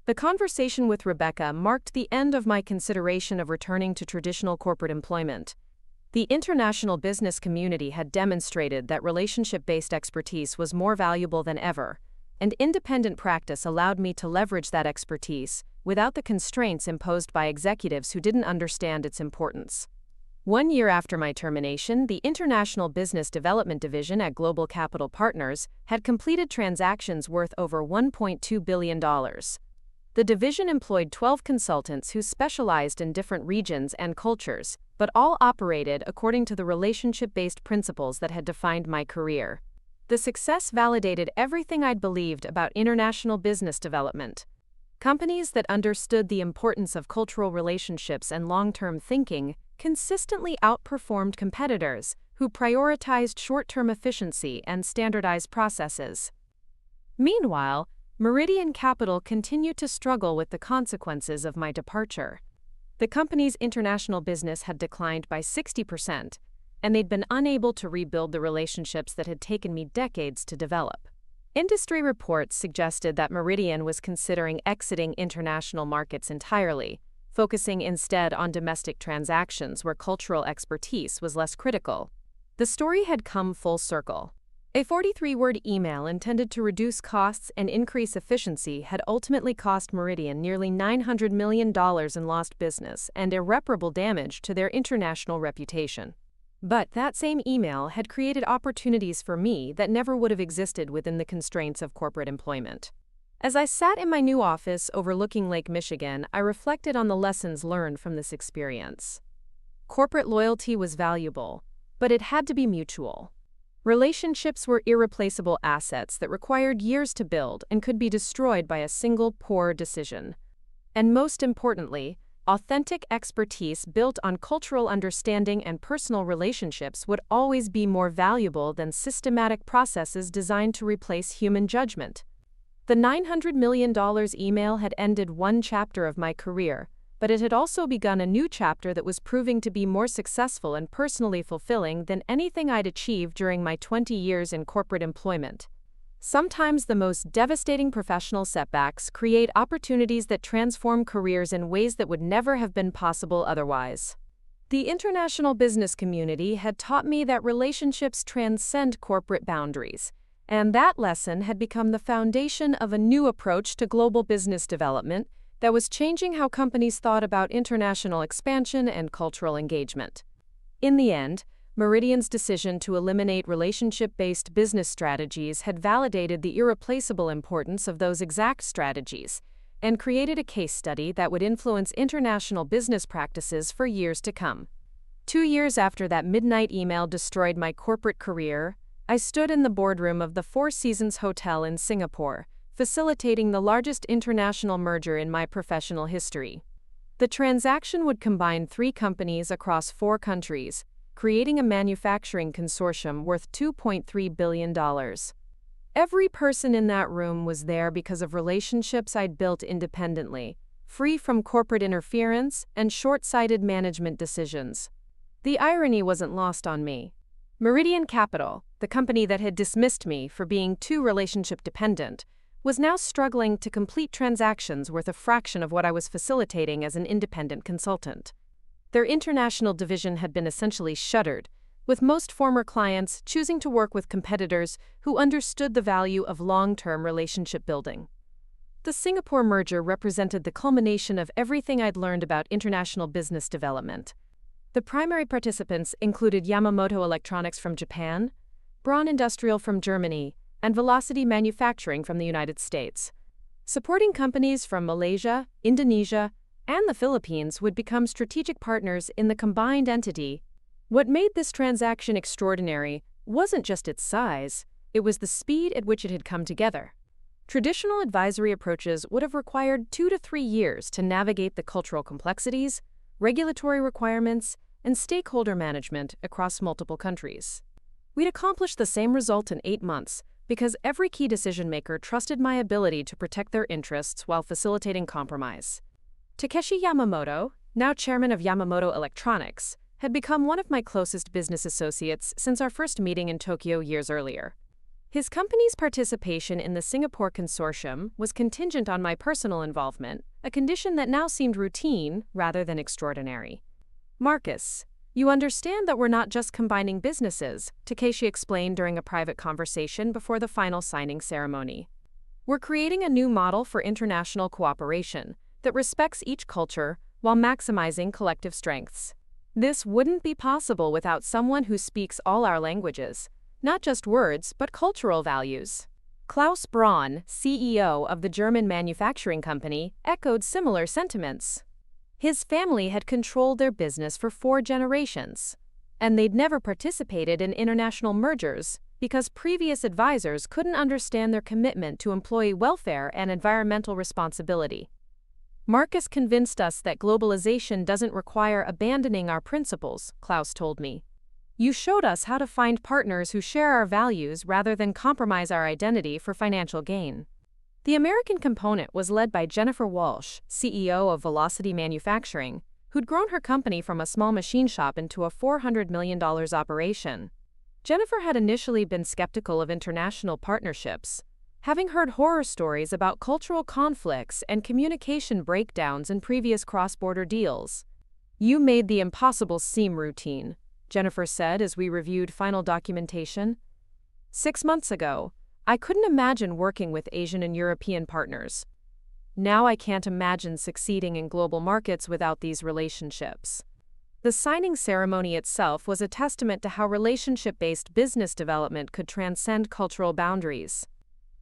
The conversation with Rebecca marked the end of my consideration of returning to traditional corporate employment. The international business community had demonstrated that relationship-based expertise was more valuable than ever, and independent practice allowed me to leverage that expertise without the constraints imposed by executives who didn't understand its importance. 1 year after my termination, the International Business Development Division at Global Capital Partners had completed transactions worth over $1.2 billion. The division employed 12 consultants who specialized in different regions and cultures, but all operated according to the relationship-based principles that had defined my career. The success validated everything I'd believed about international business development. Companies that understood the importance of cultural relationships and long-term thinking consistently outperformed competitors who prioritized short-term efficiency and standardized processes. Meanwhile, Meridian Capital continued to struggle with the consequences of my departure. The company's international business had declined by 60%, and they'd been unable to rebuild the relationships that had taken me decades to develop. Industry reports suggested that Meridian was considering exiting international markets entirely, focusing instead on domestic transactions where cultural expertise was less critical. The story had come full circle. A 43-word email intended to reduce costs and increase efficiency had ultimately cost Meridian nearly $900 million in lost business and irreparable damage to their international reputation. But that same email had created opportunities for me that never would have existed within the constraints of corporate employment. As I sat in my new office overlooking Lake Michigan, I reflected on the lessons learned from this experience. Corporate loyalty was valuable, but it had to be mutual. Relationships were irreplaceable assets that required years to build and could be destroyed by a single poor decision. And most importantly, authentic expertise built on cultural understanding and personal relationships would always be more valuable than systematic processes designed to replace human judgment. The $900 million email had ended one chapter of my career, but it had also begun a new chapter that was proving to be more successful and personally fulfilling than anything I'd achieved during my 20 years in corporate employment. Sometimes the most devastating professional setbacks create opportunities that transform careers in ways that would never have been possible otherwise. The international business community had taught me that relationships transcend corporate boundaries, and that lesson had become the foundation of a new approach to global business development that was changing how companies thought about international expansion and cultural engagement. In the end, Meridian's decision to eliminate relationship-based business strategies had validated the irreplaceable importance of those exact strategies and created a case study that would influence international business practices for years to come. 2 years after that midnight email destroyed my corporate career, I stood in the boardroom of the Four Seasons Hotel in Singapore, facilitating the largest international merger in my professional history. The transaction would combine 3 companies across 4 countries, creating a manufacturing consortium worth $2.3 billion. Every person in that room was there because of relationships I'd built independently, free from corporate interference and short-sighted management decisions. The irony wasn't lost on me. Meridian Capital, the company that had dismissed me for being too relationship-dependent, was now struggling to complete transactions worth a fraction of what I was facilitating as an independent consultant. Their international division had been essentially shuttered, with most former clients choosing to work with competitors who understood the value of long-term relationship building. The Singapore merger represented the culmination of everything I'd learned about international business development. The primary participants included Yamamoto Electronics from Japan, Braun Industrial from Germany, and Velocity Manufacturing from the United States. Supporting companies from Malaysia, Indonesia, and the Philippines would become strategic partners in the combined entity. What made this transaction extraordinary wasn't just its size, it was the speed at which it had come together. Traditional advisory approaches would have required 2 to 3 years to navigate the cultural complexities, regulatory requirements, and stakeholder management across multiple countries. We'd accomplished the same result in 8 months because every key decision-maker trusted my ability to protect their interests while facilitating compromise. Takeshi Yamamoto, now chairman of Yamamoto Electronics, had become one of my closest business associates since our first meeting in Tokyo years earlier. His company's participation in the Singapore consortium was contingent on my personal involvement, a condition that now seemed routine rather than extraordinary. "Marcus, you understand that we're not just combining businesses," Takeshi explained during a private conversation before the final signing ceremony. "We're creating a new model for international cooperation that respects each culture while maximizing collective strengths. This wouldn't be possible without someone who speaks all our languages, not just words, but cultural values." Klaus Braun, CEO of the German manufacturing company, echoed similar sentiments. His family had controlled their business for 4 generations, and they'd never participated in international mergers because previous advisors couldn't understand their commitment to employee welfare and environmental responsibility. "Marcus convinced us that globalization doesn't require abandoning our principles," Klaus told me. "You showed us how to find partners who share our values rather than compromise our identity for financial gain." The American component was led by Jennifer Walsh, CEO of Velocity Manufacturing, who'd grown her company from a small machine shop into a $400 million operation. Jennifer had initially been skeptical of international partnerships, having heard horror stories about cultural conflicts and communication breakdowns in previous cross-border deals. "You made the impossible seem routine," Jennifer said as we reviewed final documentation. 6 months ago, I couldn't imagine working with Asian and European partners. Now I can't imagine succeeding in global markets without these relationships. The signing ceremony itself was a testament to how relationship-based business development could transcend cultural boundaries.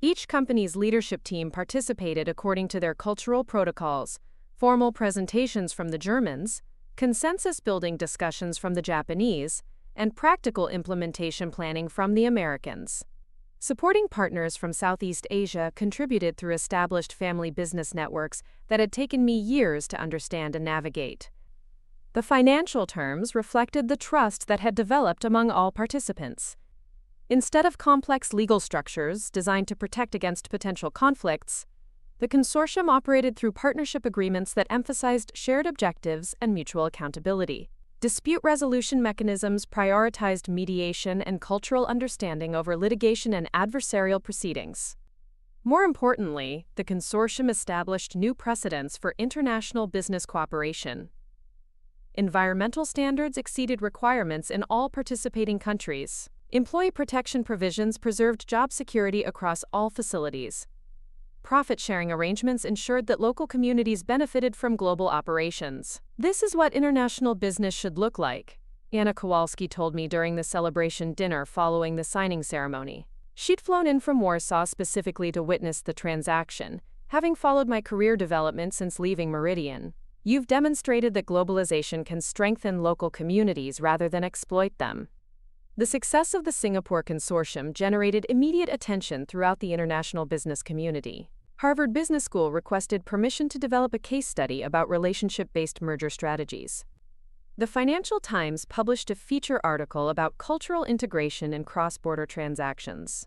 Each company's leadership team participated according to their cultural protocols, formal presentations from the Germans, consensus-building discussions from the Japanese, and practical implementation planning from the Americans. Supporting partners from Southeast Asia contributed through established family business networks that had taken me years to understand and navigate. The financial terms reflected the trust that had developed among all participants. Instead of complex legal structures designed to protect against potential conflicts, the consortium operated through partnership agreements that emphasized shared objectives and mutual accountability. Dispute resolution mechanisms prioritized mediation and cultural understanding over litigation and adversarial proceedings. More importantly, the consortium established new precedents for international business cooperation. Environmental standards exceeded requirements in all participating countries. Employee protection provisions preserved job security across all facilities. Profit-sharing arrangements ensured that local communities benefited from global operations. This is what international business should look like, Anna Kowalski told me during the celebration dinner following the signing ceremony. She'd flown in from Warsaw specifically to witness the transaction, having followed my career development since leaving Meridian. You've demonstrated that globalization can strengthen local communities rather than exploit them. The success of the Singapore consortium generated immediate attention throughout the international business community. Harvard Business School requested permission to develop a case study about relationship-based merger strategies. The Financial Times published a feature article about cultural integration in cross-border transactions.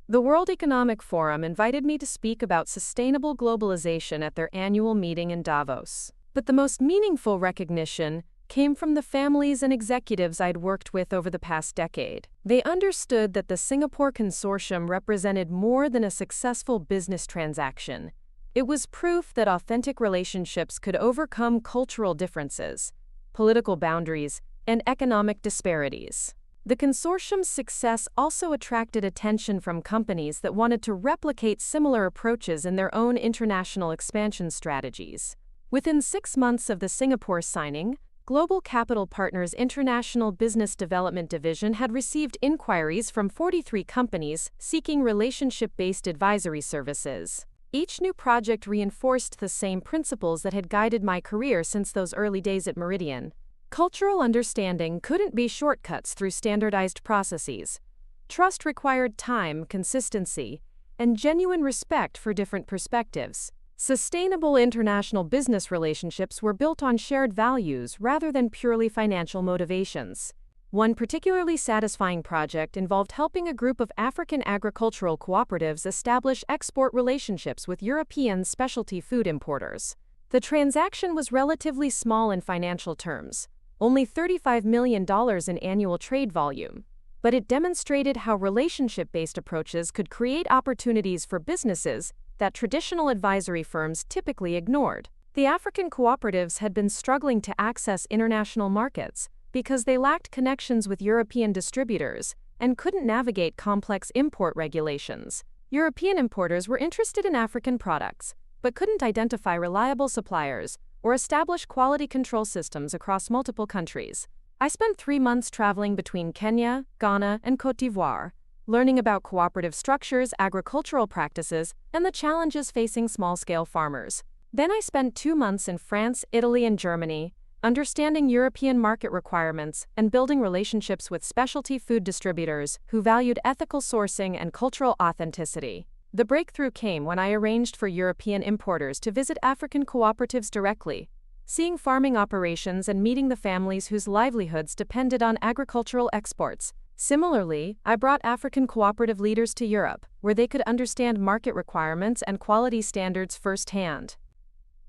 The World Economic Forum invited me to speak about sustainable globalization at their annual meeting in Davos. But the most meaningful recognition came from the families and executives I'd worked with over the past decade. They understood that the Singapore consortium represented more than a successful business transaction. It was proof that authentic relationships could overcome cultural differences, political boundaries, and economic disparities. The consortium's success also attracted attention from companies that wanted to replicate similar approaches in their own international expansion strategies. Within 6 months of the Singapore signing, Global Capital Partners' International Business Development Division had received inquiries from 43 companies seeking relationship-based advisory services. Each new project reinforced the same principles that had guided my career since those early days at Meridian. Cultural understanding couldn't be shortcuts through standardized processes. Trust required time, consistency, and genuine respect for different perspectives. Sustainable international business relationships were built on shared values rather than purely financial motivations. One particularly satisfying project involved helping a group of African agricultural cooperatives establish export relationships with European specialty food importers. The transaction was relatively small in financial terms, only $35 million in annual trade volume, but it demonstrated how relationship-based approaches could create opportunities for businesses that traditional advisory firms typically ignored. The African cooperatives had been struggling to access international markets because they lacked connections with European distributors and couldn't navigate complex import regulations. European importers were interested in African products, but couldn't identify reliable suppliers or establish quality control systems across multiple countries. I spent 3 months traveling between Kenya, Ghana, and Côte d'Ivoire, learning about cooperative structures, agricultural practices, and the challenges facing small-scale farmers. Then I spent 2 months in France, Italy, and Germany, understanding European market requirements and building relationships with specialty food distributors who valued ethical sourcing and cultural authenticity. The breakthrough came when I arranged for European importers to visit African cooperatives directly, seeing farming operations and meeting the families whose livelihoods depended on agricultural exports. Similarly, I brought African cooperative leaders to Europe, where they could understand market requirements and quality standards firsthand.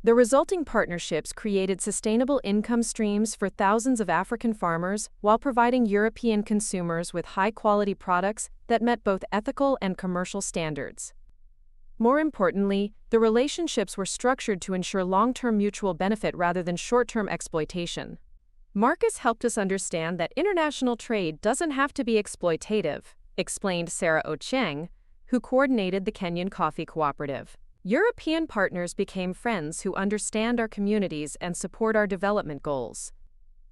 The resulting partnerships created sustainable income streams for thousands of African farmers while providing European consumers with high-quality products that met both ethical and commercial standards. More importantly, the relationships were structured to ensure long-term mutual benefit rather than short-term exploitation. Marcus helped us understand that international trade doesn't have to be exploitative. explained Sarah Ocheng, who coordinated the Kenyan Coffee Cooperative. European partners became friends who understand our communities and support our development goals.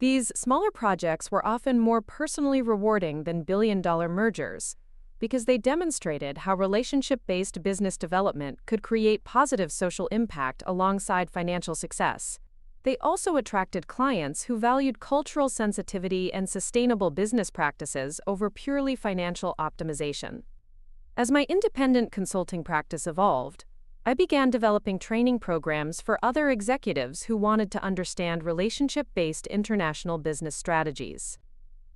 These smaller projects were often more personally rewarding than billion-dollar mergers because they demonstrated how relationship-based business development could create positive social impact alongside financial success. They also attracted clients who valued cultural sensitivity and sustainable business practices over purely financial optimization. As my independent consulting practice evolved, I began developing training programs for other executives who wanted to understand relationship-based international business strategies.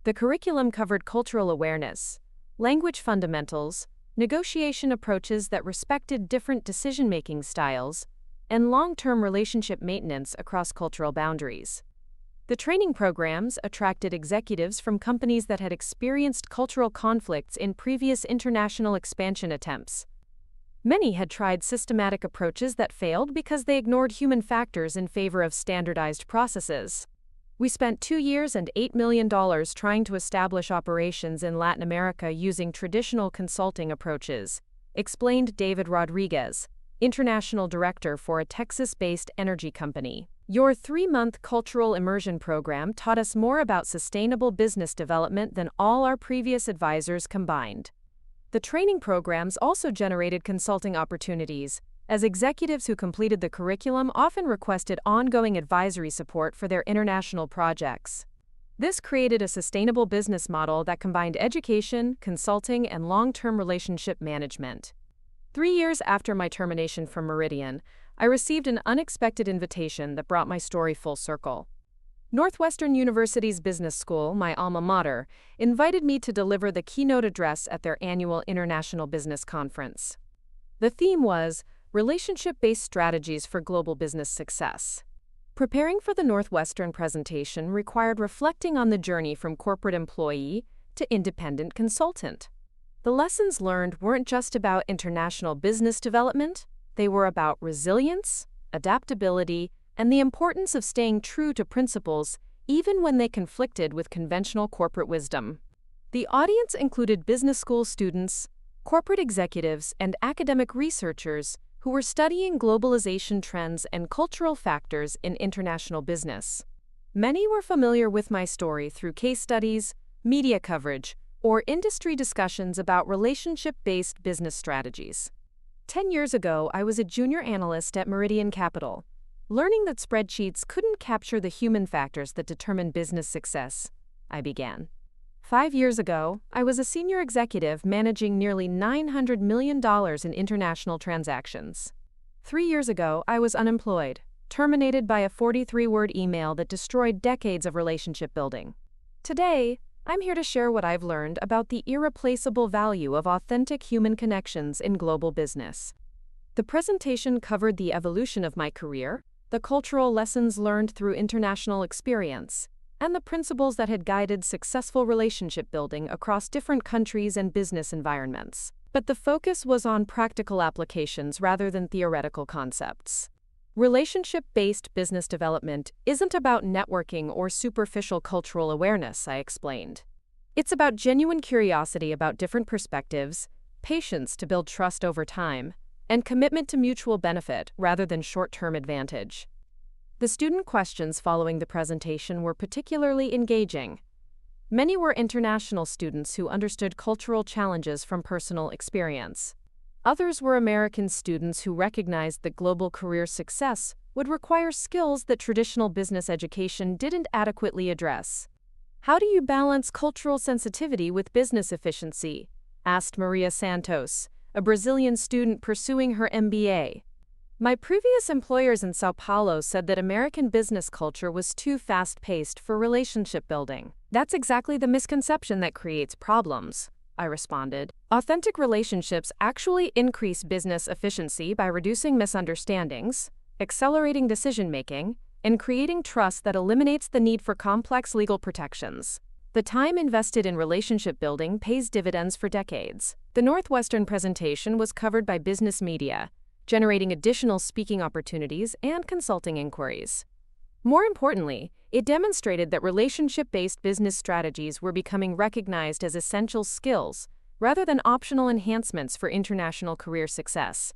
The curriculum covered cultural awareness, language fundamentals, negotiation approaches that respected different decision-making styles, and long-term relationship maintenance across cultural boundaries. The training programs attracted executives from companies that had experienced cultural conflicts in previous international expansion attempts. Many had tried systematic approaches that failed because they ignored human factors in favor of standardized processes. We spent 2 years and $8 million trying to establish operations in Latin America using traditional consulting approaches, explained David Rodriguez, International Director for a Texas-based energy company. Your 3-month cultural immersion program taught us more about sustainable business development than all our previous advisors combined. The training programs also generated consulting opportunities, as executives who completed the curriculum often requested ongoing advisory support for their international projects. This created a sustainable business model that combined education, consulting, and long-term relationship management. 3 years after my termination from Meridian, I received an unexpected invitation that brought my story full circle. Northwestern University's Business School, my alma mater, invited me to deliver the keynote address at their annual International Business Conference. The theme was Relationship-Based Strategies for Global Business Success. Preparing for the Northwestern presentation required reflecting on the journey from corporate employee to independent consultant. The lessons learned weren't just about international business development, they were about resilience, adaptability, and the importance of staying true to principles even when they conflicted with conventional corporate wisdom. The audience included business school students, corporate executives, and academic researchers who were studying globalization trends and cultural factors in international business. Many were familiar with my story through case studies, media coverage, or industry discussions about relationship-based business strategies. 10 years ago, I was a junior analyst at Meridian Capital. Learning that spreadsheets couldn't capture the human factors that determine business success, I began. 5 years ago, I was a senior executive managing nearly $900 million in international transactions. 3 years ago, I was unemployed, terminated by a 43-word email that destroyed decades of relationship building. Today, I'm here to share what I've learned about the irreplaceable value of authentic human connections in global business. The presentation covered the evolution of my career, the cultural lessons learned through international experience, and the principles that had guided successful relationship building across different countries and business environments. But the focus was on practical applications rather than theoretical concepts. Relationship-based business development isn't about networking or superficial cultural awareness, I explained. It's about genuine curiosity about different perspectives, patience to build trust over time, and commitment to mutual benefit rather than short-term advantage. The student questions following the presentation were particularly engaging. Many were international students who understood cultural challenges from personal experience. Others were American students who recognized that global career success would require skills that traditional business education didn't adequately address. How do you balance cultural sensitivity with business efficiency? Asked Maria Santos, a Brazilian student pursuing her MBA. My previous employers in Sao Paulo said that American business culture was too fast-paced for relationship building. That's exactly the misconception that creates problems, I responded. Authentic relationships actually increase business efficiency by reducing misunderstandings, accelerating decision-making, and creating trust that eliminates the need for complex legal protections. The time invested in relationship building pays dividends for decades. The Northwestern presentation was covered by business media, generating additional speaking opportunities and consulting inquiries. More importantly, it demonstrated that relationship-based business strategies were becoming recognized as essential skills, rather than optional enhancements for international career success.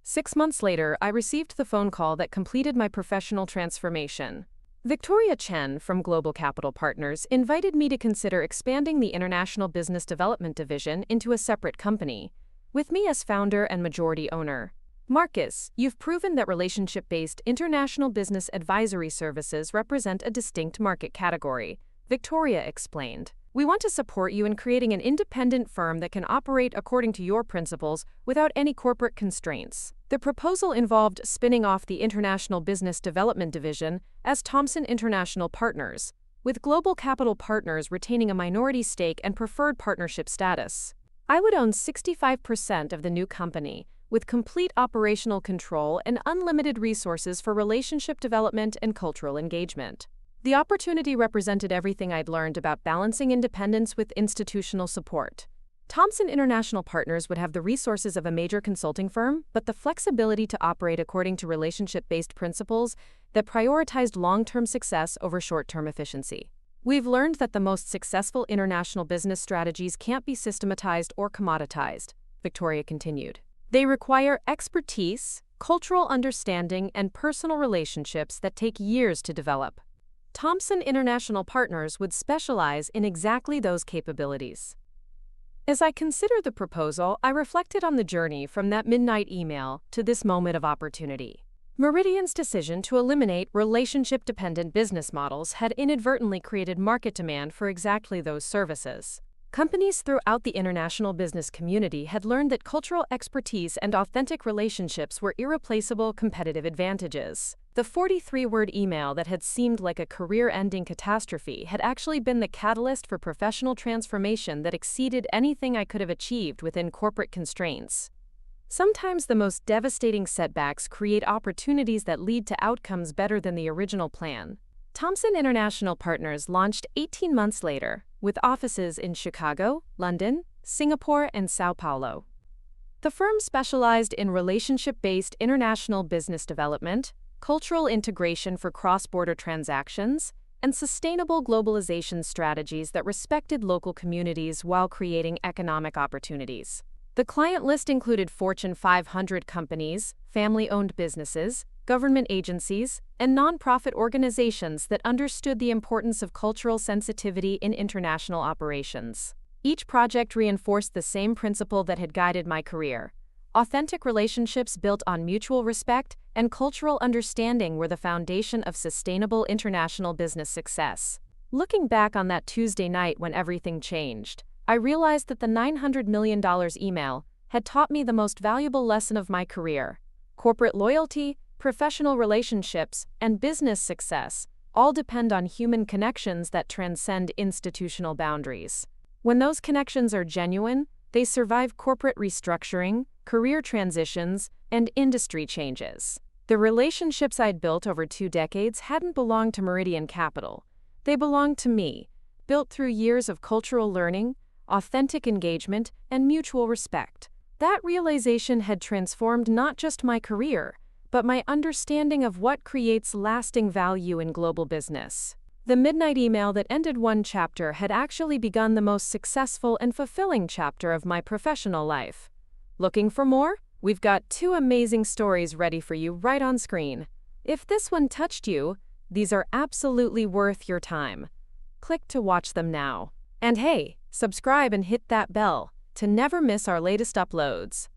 6 months later, I received the phone call that completed my professional transformation. Victoria Chen from Global Capital Partners invited me to consider expanding the International Business Development Division into a separate company, with me as founder and majority owner. Marcus, you've proven that relationship-based international business advisory services represent a distinct market category, Victoria explained. We want to support you in creating an independent firm that can operate according to your principles without any corporate constraints. The proposal involved spinning off the International Business Development Division as Thomson International Partners, with Global Capital Partners retaining a minority stake and preferred partnership status. I would own 65% of the new company, with complete operational control and unlimited resources for relationship development and cultural engagement. The opportunity represented everything I'd learned about balancing independence with institutional support. Thomson International Partners would have the resources of a major consulting firm, but the flexibility to operate according to relationship-based principles that prioritized long-term success over short-term efficiency. We've learned that the most successful international business strategies can't be systematized or commoditized, Victoria continued. They require expertise, cultural understanding, and personal relationships that take years to develop. Thomson International Partners would specialize in exactly those capabilities. As I considered the proposal, I reflected on the journey from that midnight email to this moment of opportunity. Meridian's decision to eliminate relationship-dependent business models had inadvertently created market demand for exactly those services. Companies throughout the international business community had learned that cultural expertise and authentic relationships were irreplaceable competitive advantages. The 43-word email that had seemed like a career-ending catastrophe had actually been the catalyst for professional transformation that exceeded anything I could have achieved within corporate constraints. Sometimes the most devastating setbacks create opportunities that lead to outcomes better than the original plan. Thomson International Partners launched 18 months later, with offices in Chicago, London, Singapore, and Sao Paulo. The firm specialized in relationship-based international business development, cultural integration for cross-border transactions, and sustainable globalization strategies that respected local communities while creating economic opportunities. The client list included Fortune 500 companies, family-owned businesses, government agencies, and nonprofit organizations that understood the importance of cultural sensitivity in international operations. Each project reinforced the same principle that had guided my career. Authentic relationships built on mutual respect and cultural understanding were the foundation of sustainable international business success. Looking back on that Tuesday night when everything changed, I realized that the $900 million email had taught me the most valuable lesson of my career. Corporate loyalty, professional relationships, and business success all depend on human connections that transcend institutional boundaries. When those connections are genuine, they survive corporate restructuring, career transitions, and industry changes. The relationships I'd built over 2 decades hadn't belonged to Meridian Capital. They belonged to me, built through years of cultural learning, authentic engagement, and mutual respect. That realization had transformed not just my career, but my understanding of what creates lasting value in global business. The midnight email that ended one chapter had actually begun the most successful and fulfilling chapter of my professional life. Looking for more? We've got 2 amazing stories ready for you right on screen. If this one touched you, these are absolutely worth your time. Click to watch them now. And hey, subscribe and hit that bell to never miss our latest uploads.